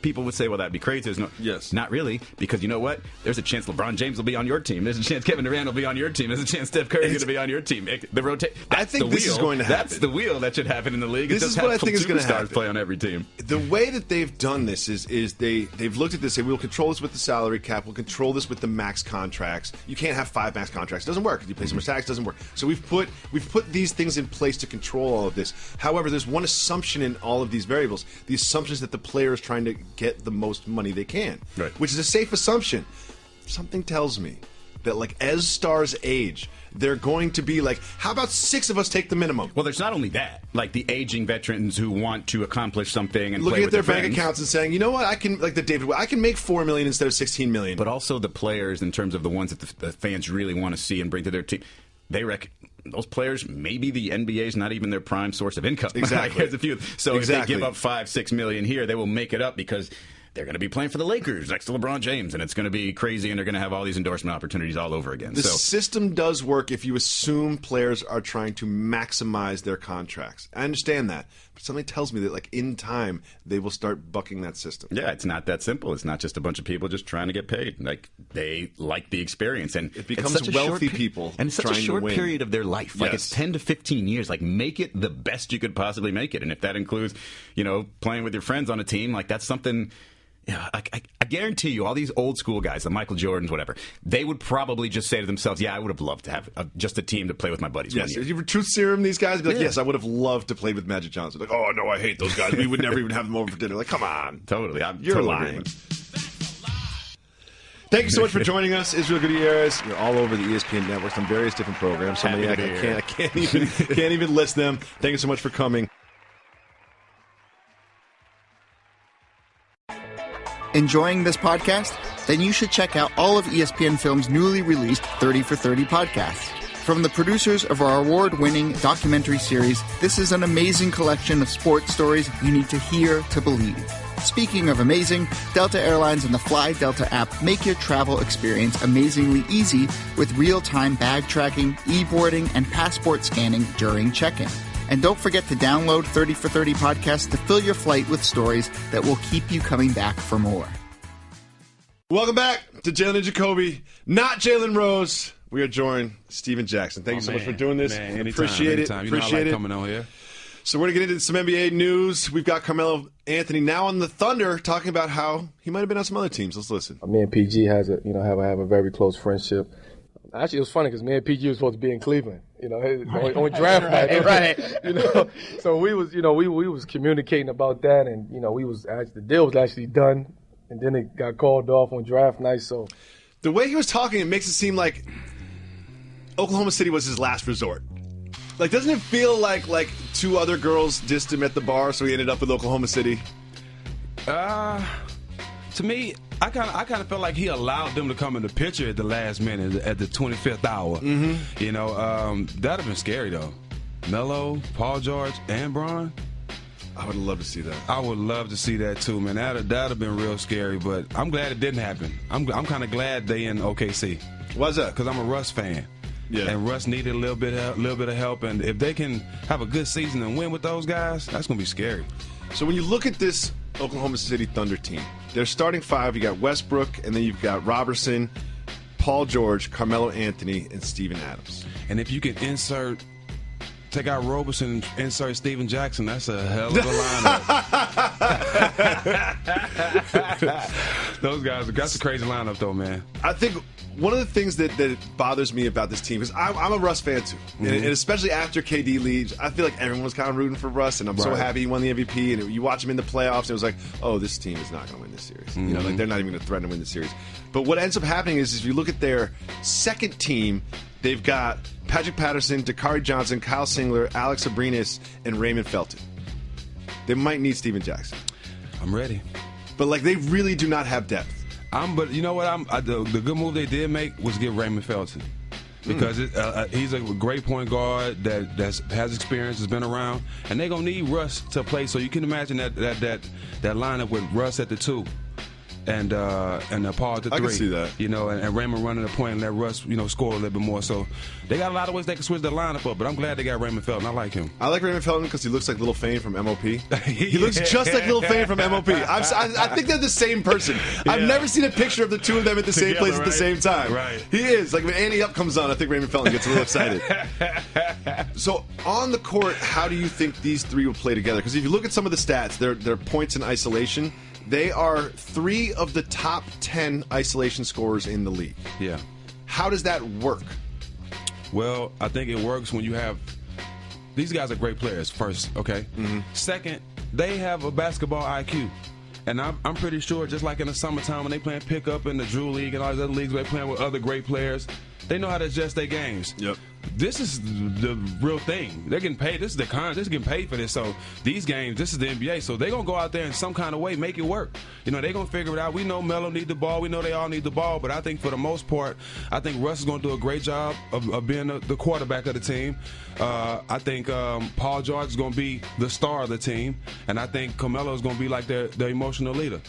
people would say, well, that'd be crazy. Yes. Not really, because you know what? There's a chance LeBron James will be on your team. There's a chance Kevin Durant will be on your team. There's a chance Steph Curry's going to be on your team. I think this is going to happen. That's the wheel that should happen in the league. This is what I think is going to happen. Play on every team. The way that they've done this is they've looked at this and say, we'll control this with the salary cap. We'll control this with the max contracts. You can't have 5 max contracts. It doesn't work. You pay some more tax. It doesn't work. So we've put these things in place to control all of this. However, there's one assumption in all of these variables. The assumption is that the player is trying to get the most money they can, right. Which is a safe assumption. Something tells me that, like, as stars age, they're going to be like, how about 6 of us take the minimum? Well, there's not only that, like the aging veterans who want to accomplish something and looking play at their with bank accounts and saying, you know what, I can, like the David, I can make $4 million instead of $16 million. But also the players, in terms of the ones that the fans really want to see and bring to their team, they reckon those players, maybe the NBA is not even their prime source of income. Exactly. There's a few. So if they give up $5-6 million here, they will make it up because they're going to be playing for the Lakers next to LeBron James, and it's going to be crazy, and they're going to have all these endorsement opportunities all over again. The system does work if you assume players are trying to maximize their contracts. I understand that, but something tells me that, like, in time, they will start bucking that system. Yeah, it's not that simple. It's not just a bunch of people just trying to get paid. Like, they like the experience, and it becomes wealthy people, and it's such a short period of their life. Like, it's 10 to 15 years. Like, make it the best you could possibly make it, and if that includes, you know, playing with your friends on a team, like, that's something. Yeah, I guarantee you, all these old school guys, the Michael Jordans, whatever, they would probably just say to themselves, yeah, I would have loved to have just a team to play with my buddies. Yes, if you were truth serum, these guys would be like, yes, I would have loved to play with Magic Johnson. Like, oh, no, I hate those guys. We would never even have them over for dinner. Like, come on. Totally. You're totally lying. Thank you so much for joining us, Israel Gutierrez. You're all over the ESPN networks on various different programs. So many I can't even list them. Thank you so much for coming. Enjoying this podcast? Then you should check out all of ESPN Film's newly released 30 for 30 podcasts. From the producers of our award-winning documentary series, this is an amazing collection of sports stories you need to hear to believe. Speaking of amazing, Delta Airlines and the Fly Delta app make your travel experience amazingly easy with real-time bag tracking, e-boarding, and passport scanning during check-in. And don't forget to download 30 for 30 podcasts to fill your flight with stories that will keep you coming back for more. Welcome back to Jalen Jacoby, not Jalen Rose. We are joined Steven Jackson. Thank you so much for doing this. Man, anytime, appreciate it. Anytime. You know I like coming on here. So we're going to get into some NBA news. We've got Carmelo Anthony now on the Thunder talking about how he might have been on some other teams. Let's listen. Me and PG have a very close friendship. Actually, it was funny because me and PG were supposed to be in Cleveland, on draft night, right? So we was communicating about that, and the deal was actually done, and then it got called off on draft night. So the way he was talking, it makes it seem like Oklahoma City was his last resort. Like, doesn't it feel like 2 other girls dissed him at the bar, so he ended up with Oklahoma City? To me, I kind of felt like he allowed them to come in the picture at the last minute, at the 25th hour. Mm-hmm. That'd have been scary though. Melo, Paul George, and Bron. I would love to see that. I would love to see that too, man. That'd have been real scary, but I'm glad it didn't happen. I'm kind of glad they in OKC. Why's that? Because I'm a Russ fan. Yeah. And Russ needed a little bit of help, and if they can have a good season and win with those guys, that's gonna be scary. So when you look at this Oklahoma City Thunder team, their starting 5, you got Westbrook, and then you've got Robertson, Paul George, Carmelo Anthony, and Steven Adams. And if you can take out Roberson and insert Steven Jackson, that's a hell of a lineup. Those guys, that's a crazy lineup though, man. I think one of the things that bothers me about this team is I'm a Russ fan too, and especially after KD leaves, I feel like everyone was kind of rooting for Russ, and I'm so happy he won the MVP. And you watch him in the playoffs, and it was like, oh, this team is not going to win this series. Like they're not even going to threaten to win the series. But what ends up happening is if you look at their second team, they've got Patrick Patterson, Dakari Johnson, Kyle Singler, Alex Abrinas, and Raymond Felton. They might need Steven Jackson. I'm ready. But, like, they really do not have depth. But you know what? The good move they did make was get Raymond Felton. Because he's a great point guard that has experience, has been around, and they're gonna need Russ to play. So you can imagine that lineup with Russ at the 2, and Paul at the 3. I can see that. You know, and Raymond running the point and let Russ, score a little bit more. So they got a lot of ways they can switch the lineup up. But I'm glad they got Raymond Felton. I like him. I like Raymond Felton because he looks like Lil Fane from MOP. He looks just like Lil Fane from MOP. I think they're the same person. I've never seen a picture of the two of them at the same place at the same time. Right. He is. Like when Annie Up comes on, I think Raymond Felton gets a little excited. So on the court, how do you think these three will play together? Because if you look at some of the stats, their points in isolation, they are 3 of the top 10 isolation scorers in the league. Yeah. How does that work? Well, I think it works when you have – these guys are great players, first, okay? Mm-hmm. Second, they have a basketball IQ. And I'm pretty sure, just like in the summertime when they playing pickup in the Drew League and all these other leagues where they're playing with other great players, they know how to adjust their games. Yep. This is the real thing. They're getting paid. This is the con. They're getting paid for this. So these games, this is the NBA. So they're going to go out there in some kind of way, make it work. They're going to figure it out. We know Melo need the ball. We know they all need the ball. But I think for the most part, I think Russ is going to do a great job of being the quarterback of the team. I think Paul George is going to be the star of the team. And I think Carmelo is going to be like their emotional leader,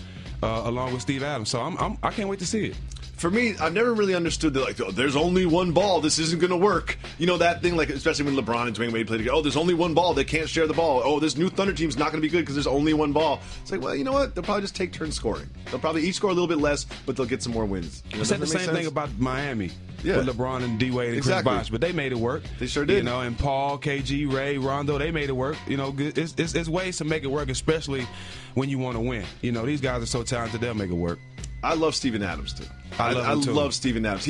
along with Steve Adams. So I can't wait to see it. For me, I've never really understood that, like, there's only one ball. This isn't going to work. That thing, like, especially when LeBron and Dwayne Wade played together. Oh, there's only one ball. They can't share the ball. Oh, this new Thunder team's not going to be good because there's only one ball. It's like, well, you know what? They'll probably just take turns scoring. They'll probably each score a little bit less, but they'll get some more wins. I said the same thing about Miami with LeBron and D Wade and Chris Bosh, but they made it work. They sure did. And Paul, KG, Ray, Rondo, they made it work. It's ways to make it work, especially when you want to win. These guys are so talented, they'll make it work. I love Steven Adams, too. I love Steven Adams.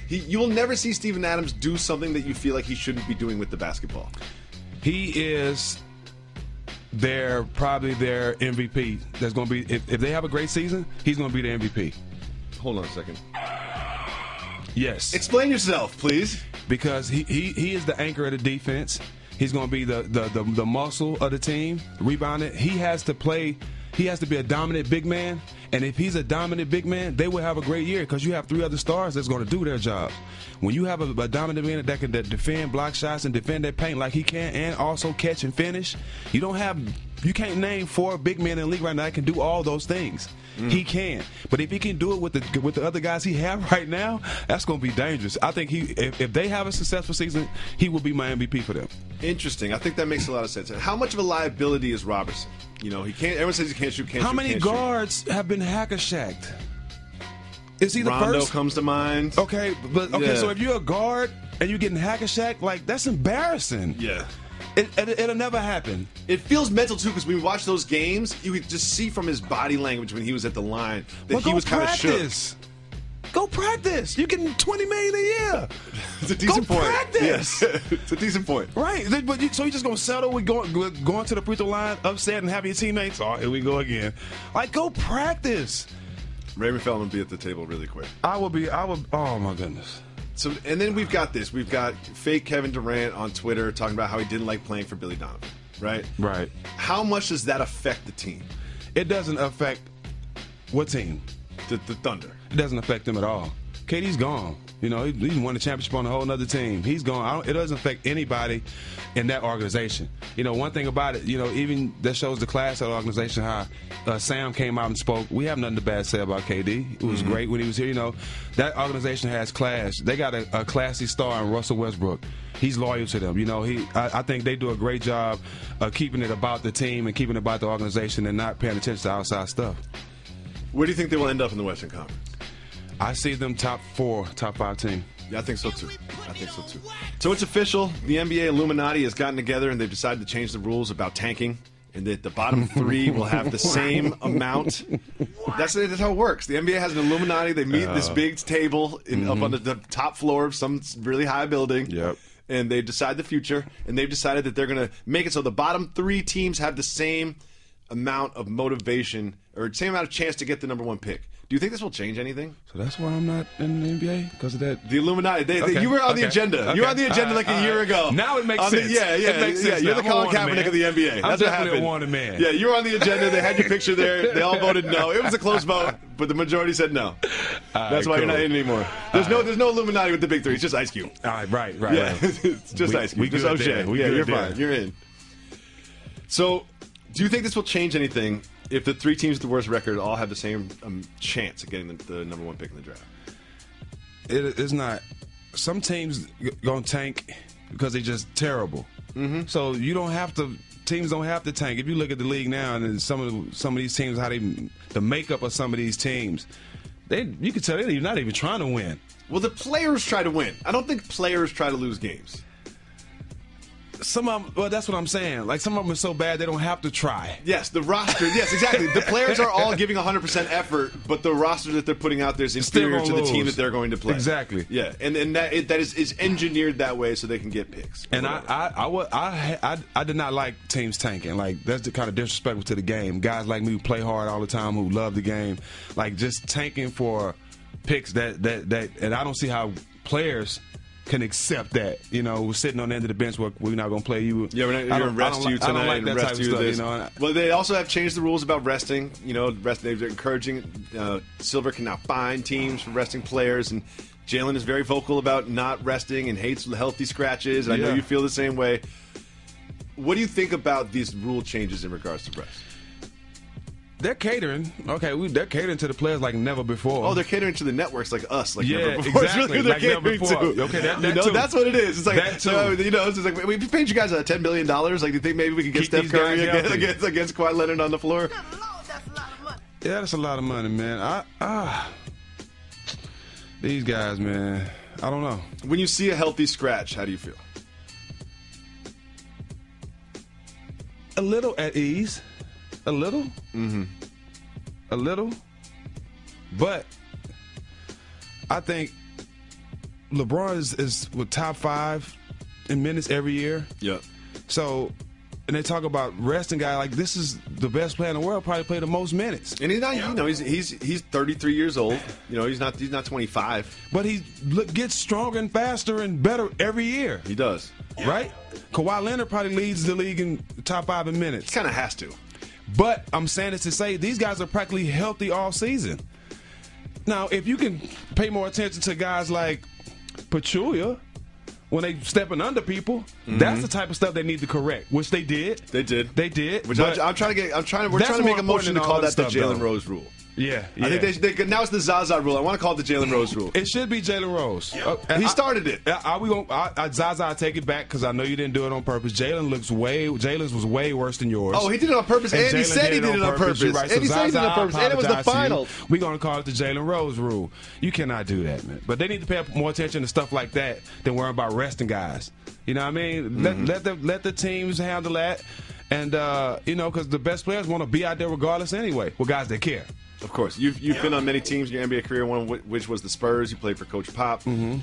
You will never see Steven Adams do something that you feel like he shouldn't be doing with the basketball. He is probably their MVP. That's going to be if they have a great season, he's going to be the MVP. Hold on a second. Yes. Explain yourself, please. Because he is the anchor of the defense. He's going to be the muscle of the team, rebounding. He has to play. He has to be a dominant big man, and if he's a dominant big man, they will have a great year because you have 3 other stars that's going to do their job. When you have a dominant man that can defend block shots and defend that paint like he can and also catch and finish, you can't name 4 big men in the league right now that can do all those things. He can. But if he can do it with the other guys he have right now, that's going to be dangerous. I think if they have a successful season, he will be my MVP for them. Interesting. I think that makes a lot of sense. How much of a liability is Robertson? He can't. Everyone says he can't shoot. How many guards have been hacker-shacked? Is he the Rondo first? Comes to mind. Okay, so if you're a guard and you're getting hacker-shacked, like that's embarrassing. Yeah. It'll never happen. It feels mental, too, because when we watch those games, you could just see from his body language when he was at the line that he was kind of shook. Go practice. You're getting $20 million a year. It's a decent point. Practice. Yes. It's a decent point. Right. So you're just going to settle with going to the free throw line, upset, and have your teammates, oh, here we go again. Like, go practice. Raymond Felton will be at the table really quick. I would, oh, my goodness. So, and then we've got this. We've got fake Kevin Durant on Twitter talking about how he didn't like playing for Billy Donovan, right? Right. How much does that affect the team? It doesn't affect what team? The Thunder. It doesn't affect them at all. KD's gone. He won the championship on a whole other team. He's gone. It doesn't affect anybody in that organization. One thing about it, even that shows the class of the organization, how Sam came out and spoke. We have nothing bad to say about KD. It was great when he was here. That organization has class. They got a classy star in Russell Westbrook. He's loyal to them. I think they do a great job of keeping it about the team and keeping it about the organization and not paying attention to outside stuff. Where do you think they will end up in the Western Conference? I see them top 4, top 5 team. Yeah, I think so too. So it's official. The NBA Illuminati has gotten together and they've decided to change the rules about tanking, and that the bottom 3 will have the same amount. That's how it works. The NBA has an Illuminati. They meet at this big table up on the top floor of some really high building. Yep. And they decide the future, and they've decided that they're going to make it so the bottom 3 teams have the same amount of motivation or same amount of chance to get the number 1 pick. Do you think this will change anything? So that's why I'm not in the NBA because of that. The Illuminati. You were on the agenda. Okay. You were on the agenda like a year ago. Now it makes sense. It makes sense. You're the Colin Kaepernick of the NBA. I'm That's what happened. a wanted man. Yeah, you were on the agenda. They had your picture there. They all voted no. It was a close vote, but the majority said no. That's why you're not in anymore. There's no Illuminati with the big three. It's just Ice Cube. Right. Yeah, it's just Ice Cube. Just O'Shea. Yeah, you're fine. You're in. So, do you think this will change anything if the three teams with the worst record all have the same chance of getting the number one pick in the draft? It's not. Some teams gonna tank because they're just terrible. Mm-hmm. So you don't have to. Teams don't have to tank. If you look at the league now and some of these teams, the makeup of some of these teams, you can tell they're not even trying to win. Well, the players try to win. I don't think players try to lose games. Some of them, well, that's what I'm saying. Like, some of them are so bad they don't have to try. Yes, the roster. Yes, exactly. The players are all giving 100% effort, but the roster that they're putting out there is inferior to the team that they're going to play. Exactly. Yeah, and that is engineered that way so they can get picks. And I did not like teams tanking. Like, that's the kind of disrespectful to the game. Guys like me who play hard all the time, who love the game, like just tanking for picks that and I don't see how players can accept that. We're sitting on the end of the bench where we're not going to play you. Yeah, we're not going to rest you tonight. I don't like that type of stuff, this. Well, they also have changed the rules about resting. They're encouraging. Silver can now fine teams for resting players, and Jalen is very vocal about not resting and hates healthy scratches. I know you feel the same way. What do you think about these rule changes in regards to rest? They're catering. Okay, they're catering to the players like never before. Oh, they're catering to the networks like us, like never before. Exactly. It's really like never before. Okay, that too. That's what it is. It's like that too. It's just like we paid you guys $10 billion. Like, do you think maybe we can get Steph Curry against Kawhi Leonard on the floor? Yeah, that's a lot of money, man. These guys, man. I don't know. When you see a healthy scratch, how do you feel? A little at ease. A little. Mm-hmm. A little. But I think LeBron is with top 5 in minutes every year. Yep. So, and they talk about resting guy like this is the best player in the world, probably play the most minutes. And he's not, he's 33 years old. He's not 25. But he gets stronger and faster and better every year. He does. Right? Kawhi Leonard probably leads the league in top 5 in minutes. He kind of has to. But I'm saying it to say these guys are practically healthy all season. Now, if you can pay more attention to guys like Pachulia when they stepping under people, that's the type of stuff they need to correct, which they did. They did. Which we're trying to make a motion to call that the Jalen Rose rule. Yeah. I think now it's the Zaza rule. I want to call it the Jalen Rose rule. It should be Jalen Rose. He started it. Zaza, I take it back because I know you didn't do it on purpose. Jalen's was way worse than yours. Oh, he did it on purpose, and he said he did it on purpose. Right. And he said he did it on purpose, and it was the finals. We're going to call it the Jalen Rose rule. You cannot do that, man. But they need to pay more attention to stuff like that than worrying about resting guys. You know what I mean? Mm-hmm. Let the teams handle that, and because the best players want to be out there regardless anyway. With guys that care. Of course. You've been on many teams in your NBA career, one of which was the Spurs. You played for Coach Pop. Mm-hmm.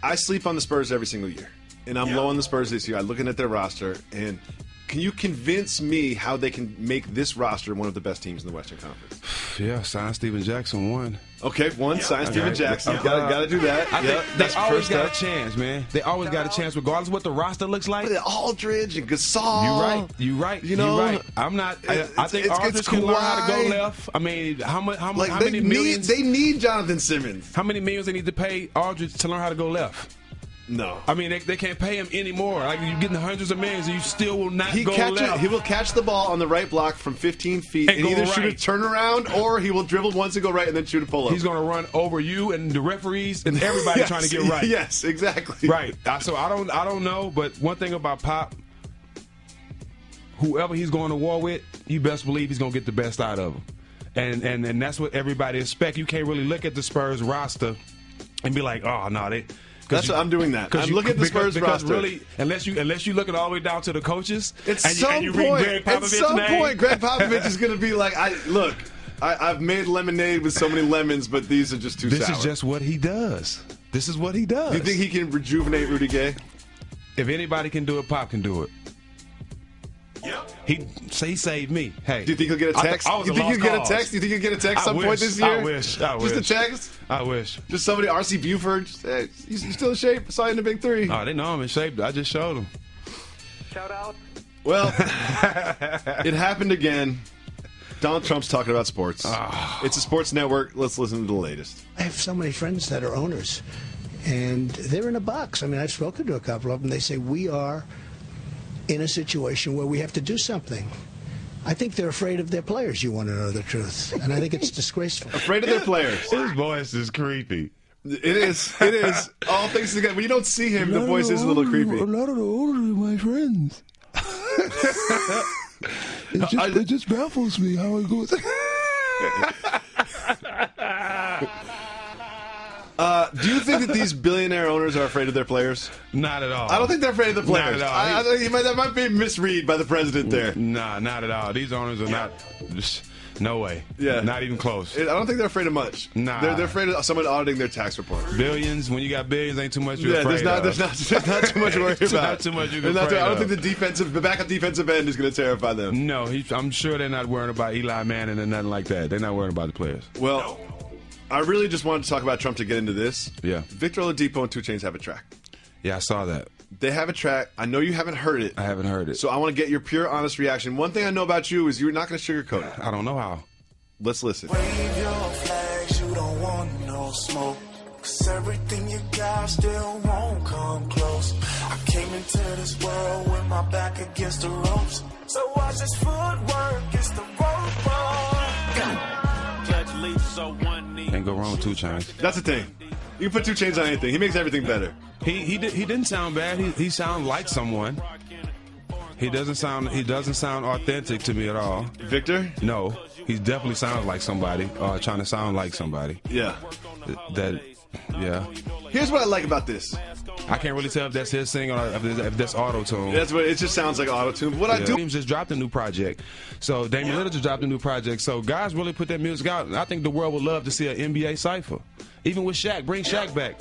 I sleep on the Spurs every single year. And I'm low on the Spurs this year. I'm looking at their roster. And can you convince me how they can make this roster one of the best teams in the Western Conference? Yeah, sign Steven Jackson, one. Okay, sign Steven Jackson. Got to do that. I think they always got a chance, man. They always got a chance, regardless of what the roster looks like. Aldridge and Gasol. You right. You're right. I'm not. I think Aldridge can learn how to go left. I mean, how many millions? They need Jonathan Simmons. How many millions they need to pay Aldridge to learn how to go left? No. I mean, they can't pay him anymore. Like, you're getting hundreds of millions and you still will not go left. He will catch the ball on the right block from 15 feet and either shoot a turnaround or he will dribble once and go right and then shoot a pull-up. He's going to run over you and the referees and everybody trying to get right. Yes, exactly. Right. So I don't know, but one thing about Pop, whoever he's going to war with, you best believe he's going to get the best out of him. And that's what everybody expects. You can't really look at the Spurs roster and be like, oh, no, they... That's what I'm doing that. I'm looking at the Spurs roster. Really, unless you look at all the way down to the coaches, At some point, Greg Popovich is going to be like, I've made lemonade with so many lemons, but these are just too sour. This is just what he does. This is what he does. Do you think he can rejuvenate Rudy Gay? If anybody can do it, Pop can do it. He saved me. Hey, do you think he'll get a text? You think he'll get a text? Do you think he'll get a text some point this year? I wish. Just a text? I wish. Just somebody, R.C. Buford, just, hey, you still in shape? I saw you in the Big Three. Oh, they know I'm in shape. I just showed them. Shout out. Well, it happened again. Donald Trump's talking about sports. It's a sports network. Let's listen to the latest. I have so many friends that are owners, and they're in a box. I mean, I've spoken to a couple of them. They say, we are in a situation where we have to do something. I think they're afraid of their players, you want to know the truth. And I think it's disgraceful. Afraid of their players. His voice is creepy. It is. It is. All things together. When you don't see him, the voice is a little creepy. A lot of the older than my friends. It just baffles me how it goes. Do you think that these billionaire owners are afraid of their players? Not at all. I don't think they're afraid of the players. Not at all. I think that might be a misread by the president there. Nah, not at all. These owners are not. No way. Yeah. Not even close. I don't think they're afraid of much. Nah. They're afraid of someone auditing their tax report. Billions. When you got billions, ain't too much you're afraid there's not too much to worry about. Not too much you're afraid I don't think the backup defensive end is going to terrify them. No, I'm sure they're not worrying about Eli Manning and nothing like that. They're not worrying about the players. Well, I really just wanted to talk about Trump to get into this. Yeah. Victor Oladipo and 2 Chainz have a track. Yeah, I saw that. They have a track. I know you haven't heard it. I haven't heard it. So I want to get your pure, honest reaction. One thing I know about you is you're not going to sugarcoat it. I don't know how. Let's listen. Wave your flags, you don't want no smoke. 'Cause everything you got still won't come close. I came into this world with my back against the ropes. So watch this footwork, it's the rope on. Judge Lee, so one knee. Can't go wrong with 2 Chainz. That's the thing. You can put 2 Chainz on anything. He makes everything better. He didn't sound bad. He sounded like someone. He doesn't sound authentic to me at all. Victor? No. He definitely sounds like somebody, trying to sound like somebody. Yeah. Yeah. Here's what I like about this. I can't really tell if that's his singing or if that's auto-tune. That's what it just sounds like auto-tune. What I do. James just dropped a new project. So Damian Lillard just dropped a new project. So guys really put that music out. And I think the world would love to see an NBA cypher. Even with Shaq, bring Shaq back.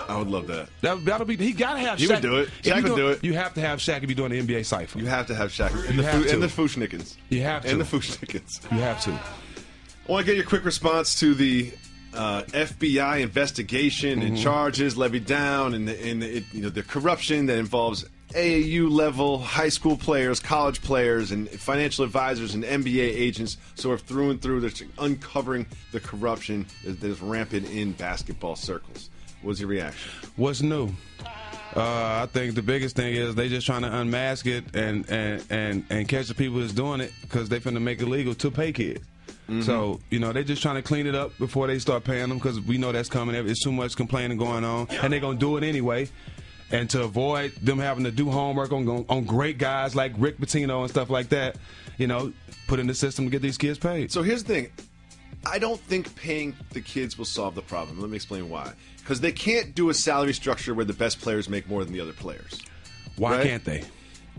I would love that. That'll be. He gotta have Shaq. He would do it. Shaq would do it. You have to have Shaq if you're doing the NBA cypher. You have to have Shaq and the Fushnikins. You have to. And the Fushnikins. You have to. I want to get your quick response to the FBI investigation and charges levied down, and the corruption that involves AAU level high school players, college players, and financial advisors and NBA agents. Sort of through and through, they're uncovering the corruption that is rampant in basketball circles. What's your reaction? What's new? I think the biggest thing is they just trying to unmask it and catch the people that's doing it because they finna make it legal to pay kids. So, they're just trying to clean it up before they start paying them because we know that's coming. It's too much complaining going on, and they're going to do it anyway. And to avoid them having to do homework on great guys like Rick Pitino and stuff like that, put in the system to get these kids paid. So here's the thing. I don't think paying the kids will solve the problem. Let me explain why. Because they can't do a salary structure where the best players make more than the other players. Why can't they?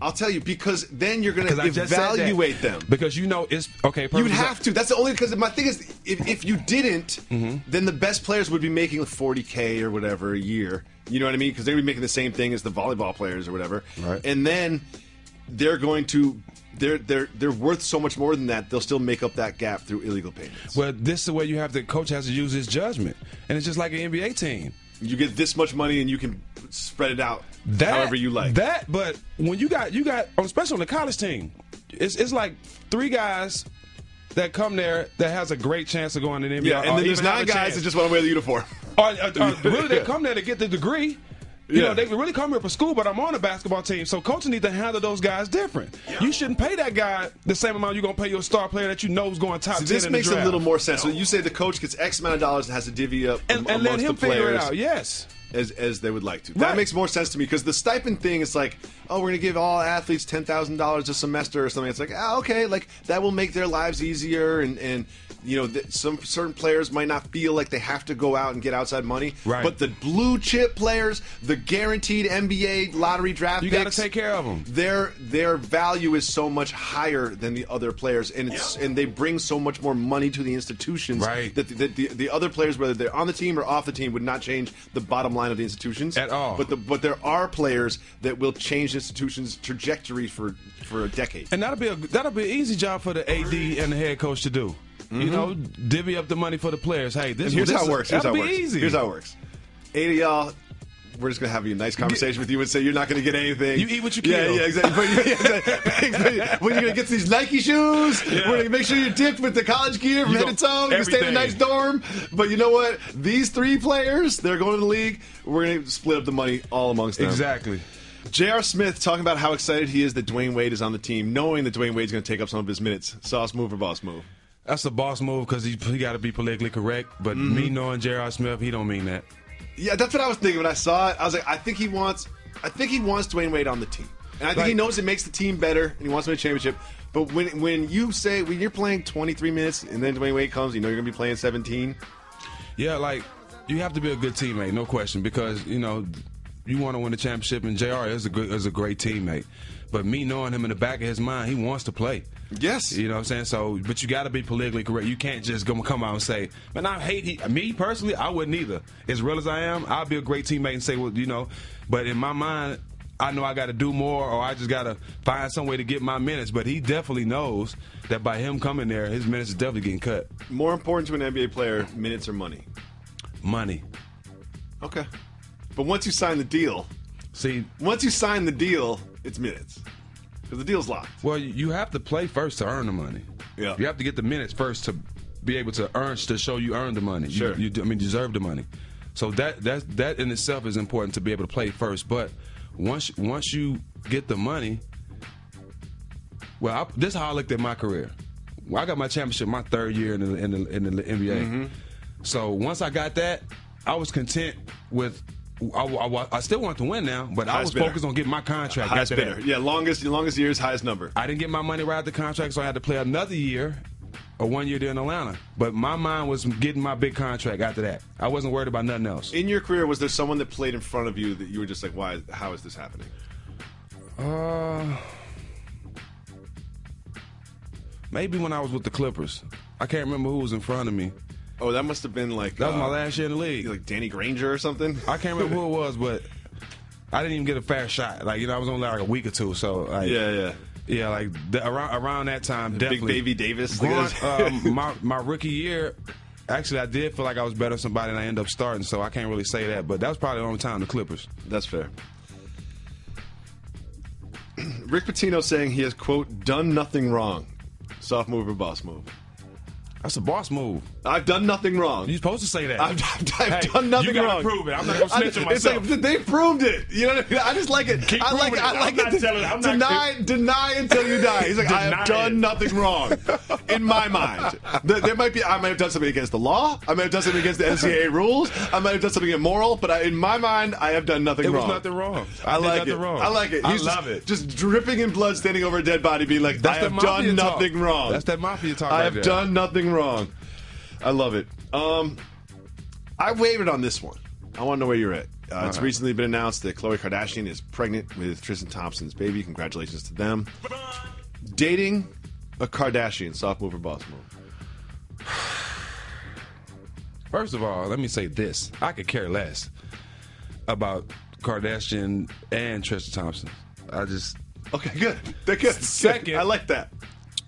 I'll tell you, because then you're going to evaluate them. Because it's okay. You'd have to. That's the only, because my thing is, if you didn't, then the best players would be making $40K or whatever a year. You know what I mean? Because they'd be making the same thing as the volleyball players or whatever. Right. And then they're going to, they're worth so much more than that. They'll still make up that gap through illegal payments. Well, this is the way the coach has to use his judgment, and it's just like an NBA team. You get this much money and you can spread it out however you like. But when you got, especially on the college team, it's like 3 guys that come there that has a great chance of going to the NBA. Yeah, and then there's 9 guys that just want to wear the uniform. Really, they come there to get the degree. They really come here for school, but I'm on a basketball team, so coaches need to handle those guys different. You shouldn't pay that guy the same amount you're going to pay your star player that you know is going top 10 in the draft. This makes a little more sense. So you say the coach gets X amount of dollars and has to divvy up and let him figure it out. Yes. As they would like to. That makes more sense to me because the stipend thing is like, we're going to give all athletes $10,000 a semester or something. It's like, okay, like that will make their lives easier and some certain players might not feel like they have to go out and get outside money. Right. But the blue chip players, the guaranteed NBA lottery draft you picks, got to take care of them. Their value is so much higher than the other players, and they bring so much more money to the institutions. Right. That the other players, whether they're on the team or off the team, would not change the bottom line of the institutions at all. But there are players that will change institutions' trajectory for a decade. And that'll be an easy job for the AD and the head coach to do. You know, divvy up the money for the players. Hey, here's how it works. That'll be easy. Here's how it works. 8 of y'all, we're just going to have a nice conversation with you and say you're not going to get anything. You eat what you kill. Yeah, exactly. When you're going to get these Nike shoes, we're going to make sure you're dipped with the college gear from head to toe. You stay in a nice dorm. But you know what? These 3 players, they're going to the league. We're going to split up the money all amongst them. Exactly. J.R. Smith talking about how excited he is that Dwayne Wade is on the team, knowing that Dwayne Wade's going to take up some of his minutes. Sauce move or boss move? That's a boss move because he got to be politically correct. But me knowing J.R. Smith, he don't mean that. Yeah, that's what I was thinking when I saw it. I was like, I think he wants Dwayne Wade on the team, and I think he knows it makes the team better, and he wants to win a championship. But when you're playing 23 minutes and then Dwayne Wade comes, you know you're gonna be playing 17. Yeah, like you have to be a good teammate, no question, because you want to win the championship, and JR is a great teammate. But me knowing him in the back of his mind, he wants to play. Yes. You know what I'm saying? So, but you got to be politically correct. You can't just come out and say, man, I hate me personally, I wouldn't either. As real as I am, I'll be a great teammate and say, well, but in my mind, I know I got to do more, or I just got to find some way to get my minutes. But he definitely knows that by him coming there, his minutes is definitely getting cut. More important to an NBA player, minutes or money? Money. Okay. But once you sign the deal, it's minutes. Because the deal's locked. Well, you have to play first to earn the money. Yeah. You have to get the minutes first to be able to show you earned the money. Sure. You deserve the money. So that in itself is important to be able to play first. But once you get the money, this is how I looked at my career. Well, I got my championship my 3rd year in the NBA. So once I got that, I was content with. I still want to win now, but I was focused on getting my contract. Highest bidder. Yeah, longest years, highest number. I didn't get my money right at the contract, so I had to play another year, or 1 year there in Atlanta. But my mind was getting my big contract after that. I wasn't worried about nothing else. In your career, was there someone that played in front of you that you were just like, why? How is this happening? Maybe when I was with the Clippers. I can't remember who was in front of me. Oh, that must have been like... That was my last year in the league. Like Danny Granger or something? I can't remember who it was, but I didn't even get a fair shot. Like, I was only like a week or two, so... Like, yeah, like around that time, definitely. Big Baby Davis. My rookie year, actually, I did feel like I was better than somebody, and I ended up starting, so I can't really say that. But that was probably the only time, the Clippers. That's fair. Rick Pitino saying he has, quote, done nothing wrong. Soft move or boss move? That's a boss move. I've done nothing wrong. You're supposed to say that. I've done nothing wrong. You gotta prove it. I'm not gonna snitch on myself. It's like they proved it. You know what I mean? I just like it. I like it. Deny until you die. He's like, I have done nothing wrong. In my mind, I might have done something against the law. I might have done something against the NCAA rules. I might have done something immoral. But in my mind, I have done nothing wrong. It was nothing wrong. I like it. Wrong. I like it. I love it. Just dripping in blood, standing over a dead body, being like, I have done nothing wrong. That's that mafia talk. I have done nothing wrong. I love it. I wavered on this one. I want to know where you're at. It's recently been announced that Khloe Kardashian is pregnant with Tristan Thompson's baby. Congratulations to them. Dating a Kardashian, soft move or boss move? First of all, let me say this. I could care less about Kardashian and Tristan Thompson. Okay, good. They're good. Second, I like that.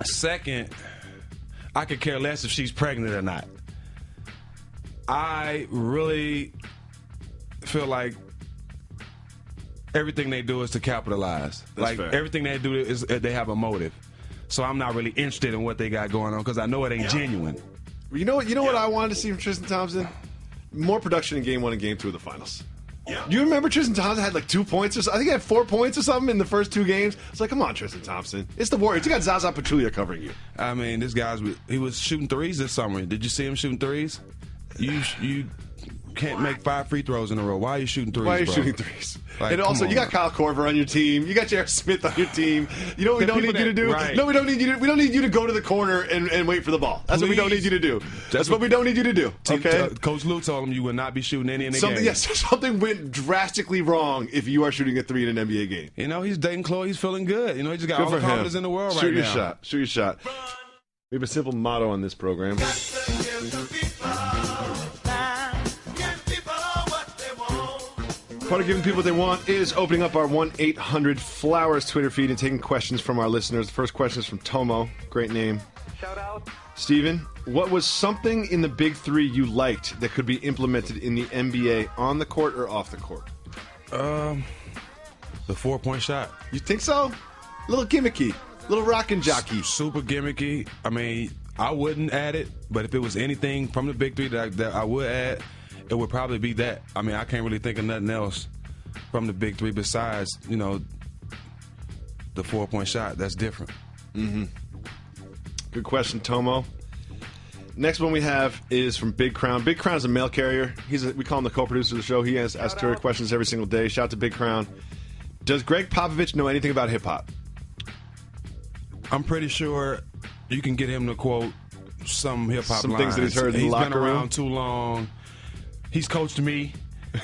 Second, I could care less if she's pregnant or not. I really feel like everything they do is to capitalize. That's fair. Everything they do is they have a motive. So I'm not really interested in what they got going on because I know it ain't genuine. You know what I wanted to see from Tristan Thompson? More production in Game 1 and Game 2 of the finals. Yeah. Do you remember Tristan Thompson had like 2 points or something? I think he had 4 points or something in the first 2 games. It's like, come on, Tristan Thompson. It's the Warriors. You got Zaza Pachulia covering you. I mean, he was shooting threes this summer. Did you see him shooting threes? You can't make 5 free throws in a row? Why are you shooting threes? Why are you bro? shooting threes? Like, and also, come you on, got Kyle Korver on your team. You got J.R. Smith on your team. You know what we don't need you to do? Right. No, we don't need you to. We don't need you to go to the corner and wait for the ball. That's what we don't need you to do. That's what we don't need you to do. Okay. Coach Lou told him you would not be shooting any in the game. Yes, something went drastically wrong if you are shooting a 3 in an NBA game. You know, he's dating Chloe. He's feeling good. You know, he just got Good all the for him. confidence in the world Shoot right your now. shot. Shoot your shot. We have a simple motto on this program. Part of giving people what they want is opening up our 1-800-Flowers Twitter feed and taking questions from our listeners. The first question is from Tomo. Great name. Shout out. Steven, what was something in the Big Three you liked that could be implemented in the NBA on the court or off the court? The 4-point shot. You think so? A little gimmicky. A little rockin' jockey. Super gimmicky. I mean, I wouldn't add it, but if it was anything from the Big Three that I would add, it would probably be that. I mean, I can't really think of nothing else from the Big Three besides, you know, the 4-point shot. That's different. Mm-hmm. Good question, Tomo. Next one we have is from Big Crown. Big Crown is a mail carrier. We call him the co-producer of the show. He has asked Twitter questions every single day. Shout out to Big Crown. Does Greg Popovich know anything about hip-hop? I'm pretty sure you can get him to quote some hip-hop Some lines. things that he's heard in the locker been around room. too long. He's coached me.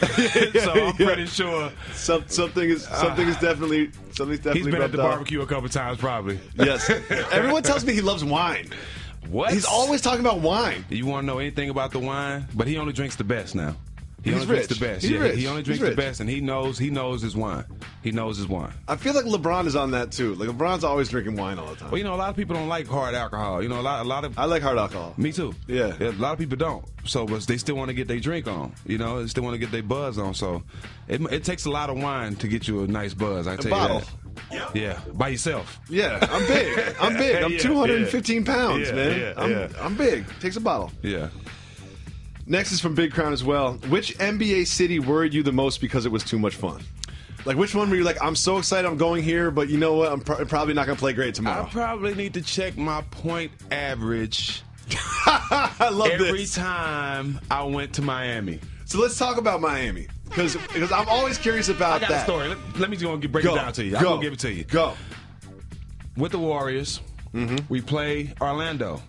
So I'm pretty sure something is definitely he's been at the barbecue a couple times probably. Yes. Everyone tells me he loves wine. What? He's always talking about wine. You want to know anything about the wine? But he only drinks the best now. He He's only drinks rich. the best. He's Yeah, rich. he only He's drinks rich. the best, and he knows his wine. He knows his wine. I feel like LeBron is on that too. Like LeBron's always drinking wine all the time. Well, you know, a lot of people don't like hard alcohol. You know, a lot of I like hard alcohol. Me too. Yeah. A lot of people don't. So, but they still want to get their drink on. You know, they still want to get their buzz on. So, it takes a lot of wine to get you a nice buzz. I tell bottle. you that. Yeah, by yourself. Yeah, I'm big. I'm big. I'm Yeah, 215 pounds, yeah, man. yeah. I'm big. Takes a bottle. Yeah. Next is from Big Crown as well. Which NBA city worried you the most because it was too much fun? Like, which one were you like, I'm so excited I'm going here, but you know what? I'm probably not going to play great tomorrow. I probably need to check my point average I love every time I went to Miami. So let's talk about Miami. Because I'm always curious about I got that. a story. Let me just break it down to you. I'm going to give it to you. Go. With the Warriors, we play Orlando.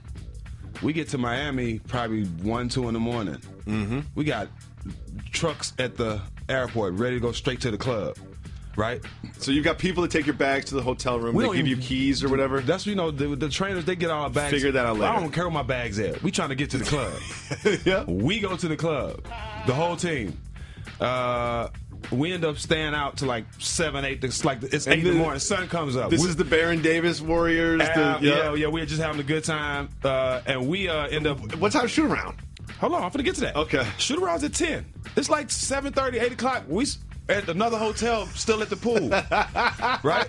We get to Miami probably 1, 2 in the morning. We got trucks at the airport ready to go straight to the club, right? So you've got people that take your bags to the hotel room. They give you keys or whatever. That's, you know, the trainers, they get all our bags. Figure that out later. I don't care where my bag's at. We trying to get to the club. Yeah. We go to the club, the whole team. We end up staying out to like 7, 8. It's 8 in the morning. Sun comes up. This is the Baron Davis Warriors. Yeah, we're just having a good time. And we end up. What time shoot around? Hold on, I'm finna get to that. Okay. Shoot around's at 10. It's like 7:30, 8 o'clock. We at another hotel, still at the pool, right?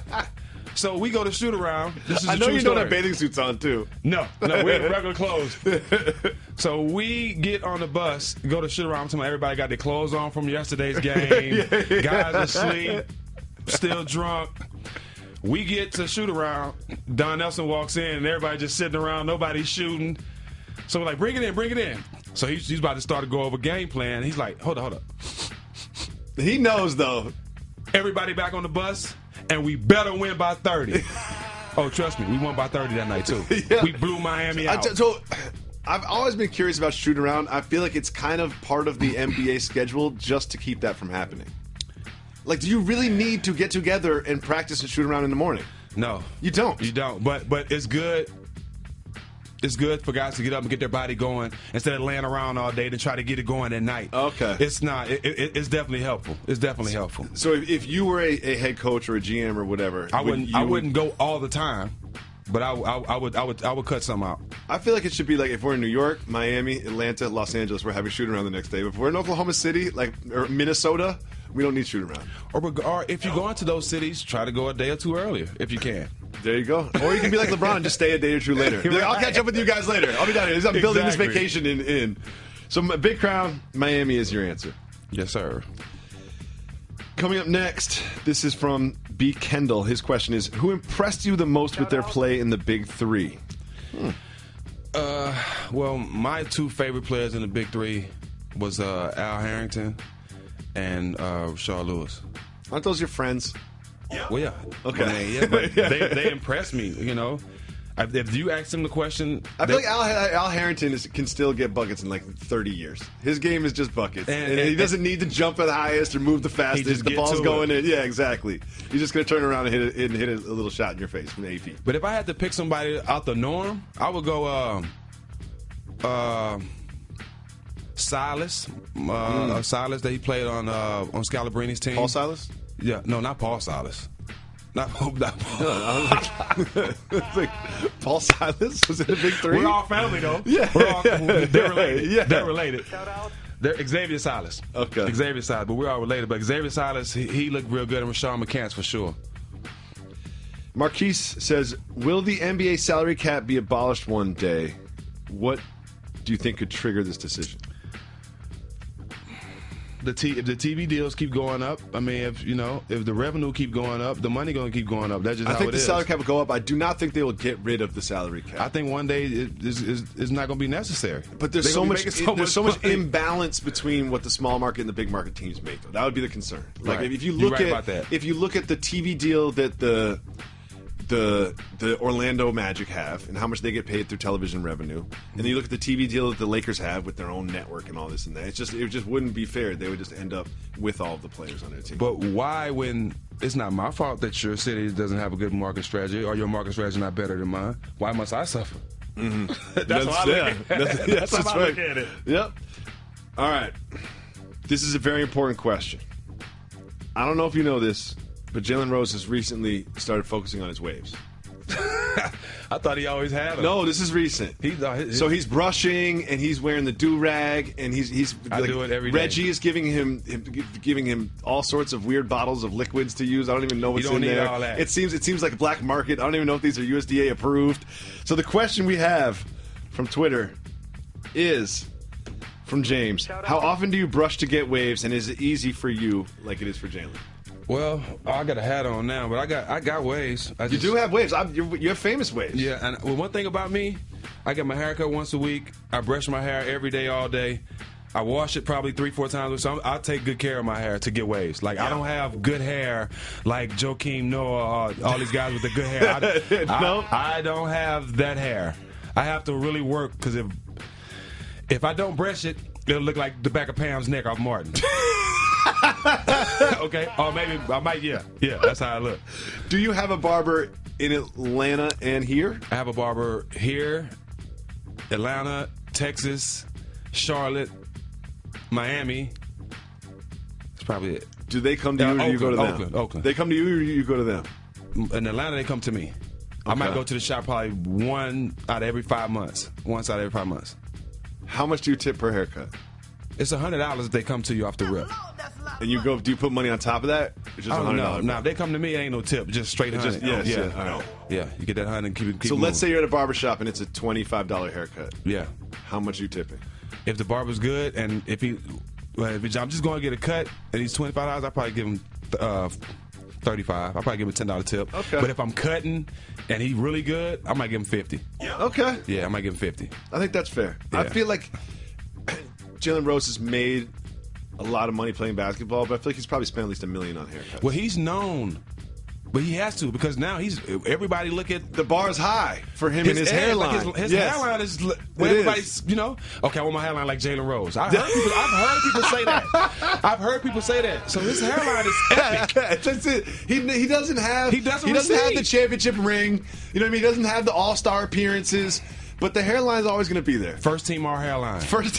So we go to shoot around. This is I a know true you story. don't have bathing suits on too. No, we're in regular clothes. So we get on the bus, go to shoot around. Everybody got their clothes on from yesterday's game. Guys asleep, still drunk. We get to shoot around. Don Nelson walks in, and everybody just sitting around. Nobody's shooting. So we're like, bring it in. So he's about to start to go over game plan. He's like, hold up. He knows, though. Everybody back on the bus, and we better win by 30. Oh, trust me, we won by 30 that night, too. Yeah. We blew Miami out. So I've always been curious about shoot around. I feel like it's kind of part of the NBA schedule just to keep that from happening. Like, do you really need to get together and practice and shoot around in the morning? No. You don't. You don't. But it's good. It's good for guys to get up and get their body going instead of laying around all day and try to get it going at night. Okay. It's not. It's definitely helpful. It's definitely helpful. So if you were a head coach or a GM or whatever, I wouldn't go all the time, but I would cut some out. I feel like it should be like if we're in New York, Miami, Atlanta, Los Angeles, we're having shoot around the next day. But if we're in Oklahoma City, or Minnesota, we don't need shoot around. Or if you go into those cities, try to go a day or two earlier if you can. There you go. Or you can be like LeBron and just stay a day or two later. Be like, I'll catch up with you guys later. I'll be down here. I'm building this vacation in. So Big Crown, Miami is your answer. Yes, sir. Coming up next, this is from B. Kendall. His question is, who impressed you the most with their play in the Big Three? Well, my two favorite players in the Big Three was Al Harrington and Rashard Lewis. Aren't those your friends? Well, yeah. Okay. I mean, yeah, but they impressed me, you know. If you ask them the question... I feel like Al Harrington can still get buckets in like 30 years. His game is just buckets. And he doesn't need to jump at the highest or move the fastest. The ball's going in. Yeah, exactly. He's just going to turn around and hit a little shot in your face from 8 feet. But if I had to pick somebody out the norm, I would go Silas. Silas that he played on Scalabrini's team. Paul Silas? Yeah. No, not Paul Silas. Not Paul. I was like, Paul Silas was in the Big Three. We're all family though. Yeah, they're related. Yeah. They're related. They're Xavier Silas. Okay, Xavier Silas, but we're all related. But Xavier Silas, he looked real good, and Rashawn McCants for sure. Marquise says, "Will the NBA salary cap be abolished one day? What do you think could trigger this decision?" If the TV deals keep going up, I mean, if the revenue keep going up, the money going to keep going up. That's just how it is. I think the salary cap will go up. I do not think they will get rid of the salary cap. I think one day it's not going to be necessary. But there's so much imbalance between what the small market and the big market teams make. Though. That would be the concern. Like right. if you look You're right about that. If you look at the TV deal that the Orlando Magic have and how much they get paid through television revenue, and then you look at the TV deal that the Lakers have with their own network and all this and that. It just wouldn't be fair. They would just end up with all of the players on their team. But why, when it's not my fault that your city doesn't have a good market strategy or your market strategy not better than mine? Why must I suffer? Mm-hmm. That's how I look at it. That's how I look at it. Yep. All right. This is a very important question. I don't know if you know this, but Jalen Rose has recently started focusing on his waves. I thought he always had them. No, this is recent. So he's brushing and he's wearing the do-rag and he's I do it every day. Reggie is giving him all sorts of weird bottles of liquids to use. I don't even know what's in there. All that. It seems like a black market. I don't even know if these are USDA approved. So the question we have from Twitter is from James. How often do you brush to get waves, and is it easy for you like it is for Jalen? Well, I got a hat on now, but I got waves. You do have waves. You have famous waves. Yeah, and one thing about me, I get my hair cut once a week. I brush my hair every day, all day. I wash it probably 3-4 times. So I take good care of my hair to get waves. Like, I don't have good hair like Joakim Noah, all these guys with the good hair. I don't have that hair. I have to really work, because if I don't brush it, it'll look like the back of Pam's neck off Martin. Okay, or maybe I might. Yeah, that's how I look. Do you have a barber in Atlanta and here? I have a barber here, Atlanta, Texas, Charlotte, Miami. That's probably it. Do they come to you, or do you go to them? Oakland. They come to you, or you go to them? In Atlanta, they come to me. Okay. I might go to the shop probably once out of every 5 months. How much do you tip per haircut? It's $100 if they come to you off the rip. And you go? Do you put money on top of that? It's just $100. No, if they come to me, it ain't no tip. Just straight $100. Yeah. You get that $100 and keep it. So let's say you're at a barbershop and it's a $25 haircut. Yeah. How much are you tipping? If the barber's good and if I'm just going to get a cut and he's $25, I'll probably give him $35. I'll probably give him a $10 tip. Okay. But if I'm cutting and he's really good, I might give him $50. Okay. Yeah, I might give him $50. I think that's fair. Yeah. I feel like Jalen Rose has made a lot of money playing basketball, but I feel like he's probably spent at least $1 million on haircuts. Well, he's known, but he has to, because now everybody look at the bar's high for him and his hairline. Like his hairline is everybody's, okay, I want my hairline like Jalen Rose. I've heard people say that. I've heard people say that. So his hairline is epic. That's it. He doesn't have the championship ring. You know what I mean? He doesn't have the all-star appearances. But the hairline is always going to be there. First team all hairline. First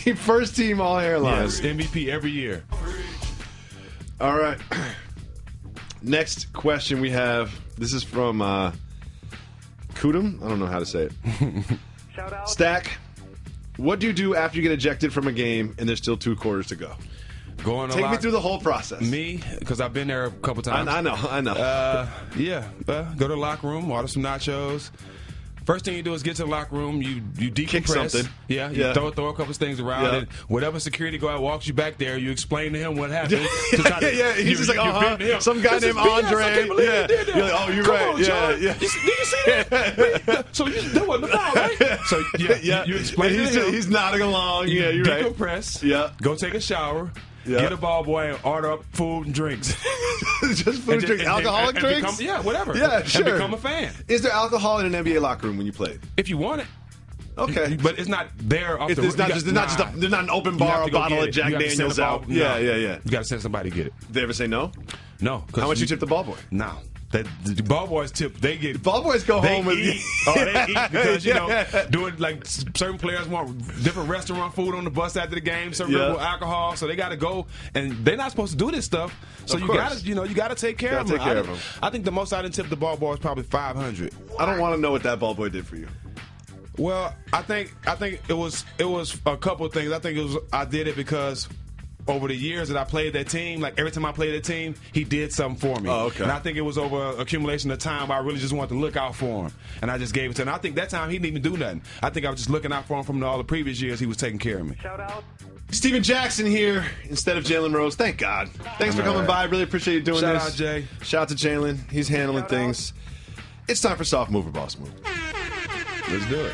team all hairline. Yes, MVP every year. All right. Next question we have. This is from Kudum. I don't know how to say it. Shout out. Stack. What do you do after you get ejected from a game and there's still 2 quarters to go? Take me through the whole process. Me, because I've been there a couple times. I know. Go to the locker room, order some nachos. First thing you do is get to the locker room. You decompress. Kick something. Yeah. You throw a couple of things around. And whatever security guard walks you back there, you explain to him what happened. He's just like, some guy named Andre. You're like, oh, you're right. On, did you see that? So that wasn't the foul, right? So you explain to him. He's nodding along. Yeah, you're right. Decompress. Yeah. Go take a shower. Yeah. Get a ball boy and order up food and drinks. Just food and drinks? Alcoholic drinks? Whatever. Yeah, sure. And become a fan. Is there alcohol in an NBA locker room when you played? If you want it. Okay. But it's not there off there's not an open bar, a bottle of Jack Daniels out. Yeah. You got to send somebody to get it. Did they ever say no? No. How much you tip the ball boy? No. The ball boys tip. They get. Ball boys go home with. They eat because doing like certain players want different restaurant food on the bus after the game, serving alcohol, so they got to go, and they're not supposed to do this stuff. So you got to take care of them. I think the most I didn't tip the ball boy is probably $500. I don't want to know what that ball boy did for you. Well, I think it was a couple of things. I did it because over the years that I played that team, like every time I played that team, he did something for me. Oh, okay. And I think it was over accumulation of time where I really just wanted to look out for him. And I just gave it to him. I think that time he didn't even do nothing. I think I was just looking out for him from all the previous years he was taking care of me. Shout out. Steven Jackson here instead of Jalen Rose. Thank God. Thanks for coming by. Really appreciate you doing this. Shout out, Jay. Shout out to Jalen. He's handling things. It's time for Soft Move or Boss Move. Let's do it.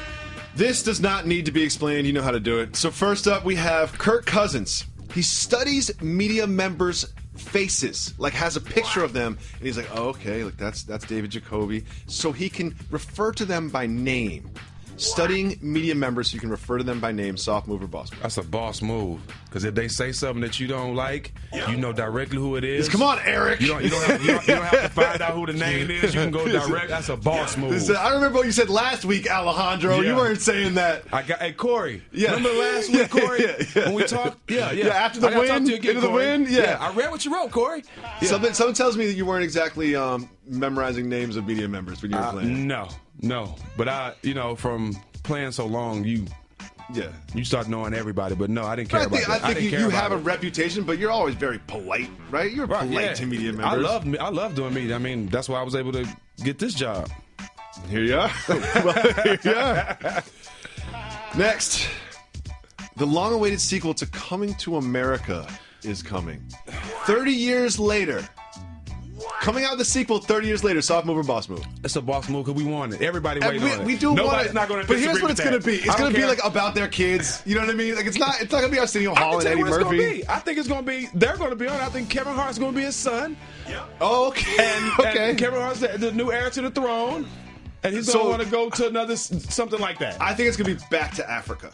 This does not need to be explained. You know how to do it. So first up, we have Kirk Cousins. He studies media members' faces, like has a picture of them, and he's like, oh, okay, like that's David Jacoby, so he can refer to them by name. Studying media members so you can refer to them by name. Soft move or boss move? That's a boss move. Because if they say something that you don't like, you know directly who it is. Come on, Eric. You don't have to find out who the name is. You can go direct. That's a boss move. I remember what you said last week, Alejandro. You weren't saying that. Hey, Corey. Remember last week, Corey? When we talked? After the win? Into the win? Yeah. I read what you wrote, Corey. Someone tells me that you weren't exactly memorizing names of media members when you were playing. No. But from playing so long, you start knowing everybody. But no, I didn't care about that. I think you have a reputation, but you're always very polite, right? You're polite to media members. I love doing media. I mean, that's why I was able to get this job. Here you are. Here you are. Next, the long-awaited sequel to Coming to America is coming. 30 years later. Coming out the sequel 30 years later, soft move or boss move? It's a boss move because we want it. Everybody waiting on it. We do Nobody's want it. Not going to but here's what it's going to be. It's going to be like about their kids. You know what I mean? Like it's not going to be Arsenio Hall and Eddie Murphy. I think it's going to be. They're going to be on it. I think Kevin Hart's going to be his son. Yeah. Oh, okay. And Kevin Hart's the new heir to the throne, and he's going to want to go to another something like that. I think it's going to be back to Africa.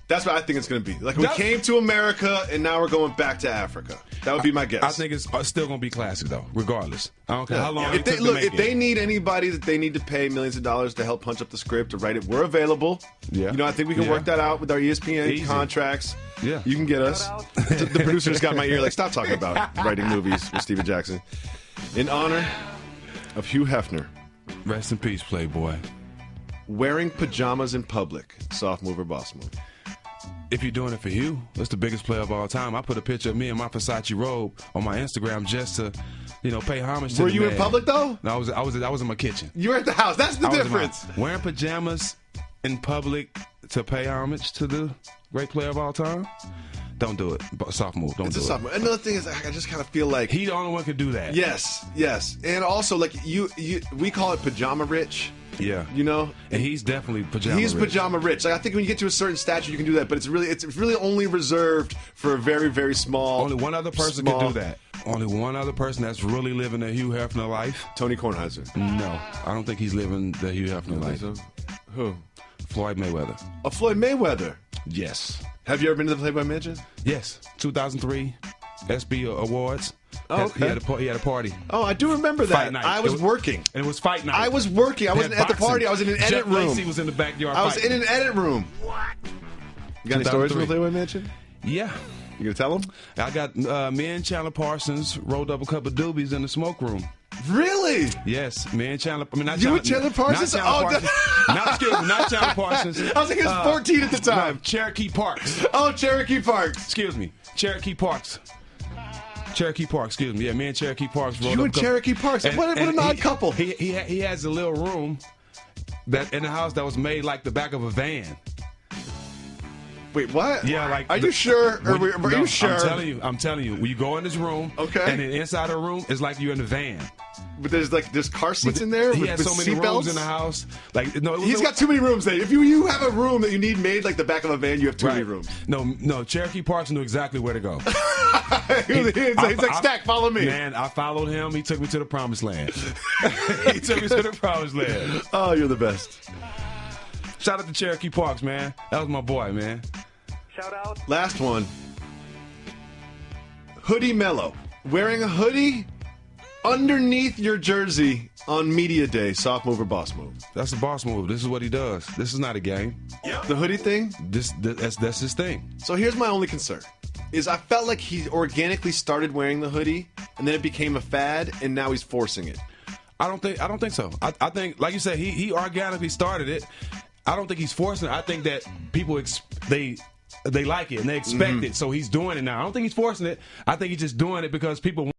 That's what I think it's going to be. Like we came to America and now we're going back to Africa. That would be my guess. I think it's still going to be classic though, regardless. I don't care how long it took to make it. If they need anybody that they need to pay millions of dollars to help punch up the script to write it, we're available. Yeah. I think we can work that out with our ESPN contracts. Yeah. You can get us. The producer's got my ear like, stop talking about writing movies with Steven Jackson. In honor of Hugh Hefner. Rest in peace, Playboy. Wearing pajamas in public. Soft move or boss move? If you're doing it for Hugh, that's the biggest player of all time. I put a picture of me in my Versace robe on my Instagram just to, pay homage to the man. Were you in public though? No, I was in my kitchen. You were at the house. That's the difference. Wearing pajamas in public to pay homage to the great player of all time. Don't do it. Soft move. Don't do it. It's a soft move. Another thing is, I just kind of feel like he the only one could do that. Yes, and also like we call it pajama rich. Yeah, and he's definitely pajama. He's pajama rich. Like I think when you get to a certain stature, you can do that, but it's really only reserved for a very, very small. Only one other person can do that. Only one other person that's really living the Hugh Hefner life. Tony Kornheiser. No, I don't think he's living the Hugh Hefner life. So? Who? Floyd Mayweather. Floyd Mayweather. Yes. Have you ever been to the Playboy Mansion? Yes. 2003 SB Awards. Oh, okay. He had a party. Oh, I do remember that. Fight night. I was working. And it was fight night. I was working. I wasn't at the party. I was in an edit room. Lacey was in the backyard. I was in an edit room. What? You got any stories from the Playboy Mansion? Yeah. You gonna tell them? I got me and Chandler Parsons rolled up a couple of doobies in the smoke room. Really? Yes, me and Chandler. I mean, not you and Chandler Parsons? Not Chandler Parsons. I was thinking it was 14 at the time. No, Cherokee Parks. Oh, Cherokee Parks. Excuse me, Cherokee Parks. Cherokee Parks, excuse me. Yeah, me and Cherokee Parks rolled up. You and Cherokee Parks. What an odd couple. He has a little room that in the house that was made like the back of a van. Wait, what? Yeah, like. Are you sure? Are you sure? I'm telling you. When you go in this room, okay, and then inside the room, it's like you're in the van. But there's car seats in there. He has so many rooms in the house. Like no, he's got too many rooms. Then if you have a room that you need made like the back of a van, you have too many rooms. No. Cherokee Parks knew exactly where to go. He's like, Stack, follow me. Man, I followed him. He took me to the promised land. He took me to the promised land. Oh, you're the best. Shout out to Cherokee Parks, man. That was my boy, man. Shout out. Last one. Hoodie Mellow. Wearing a hoodie underneath your jersey on media day. Soft move or boss move? That's a boss move. This is what he does. This is not a game. Yep. The hoodie thing? That's his thing. So here's my only concern. Is I felt like he organically started wearing the hoodie, and then it became a fad, and now he's forcing it. I don't think so. I think, like you said, he organically started it. I don't think he's forcing it. I think that people they like it and they expect it, so he's doing it now. I don't think he's forcing it. I think he's just doing it because people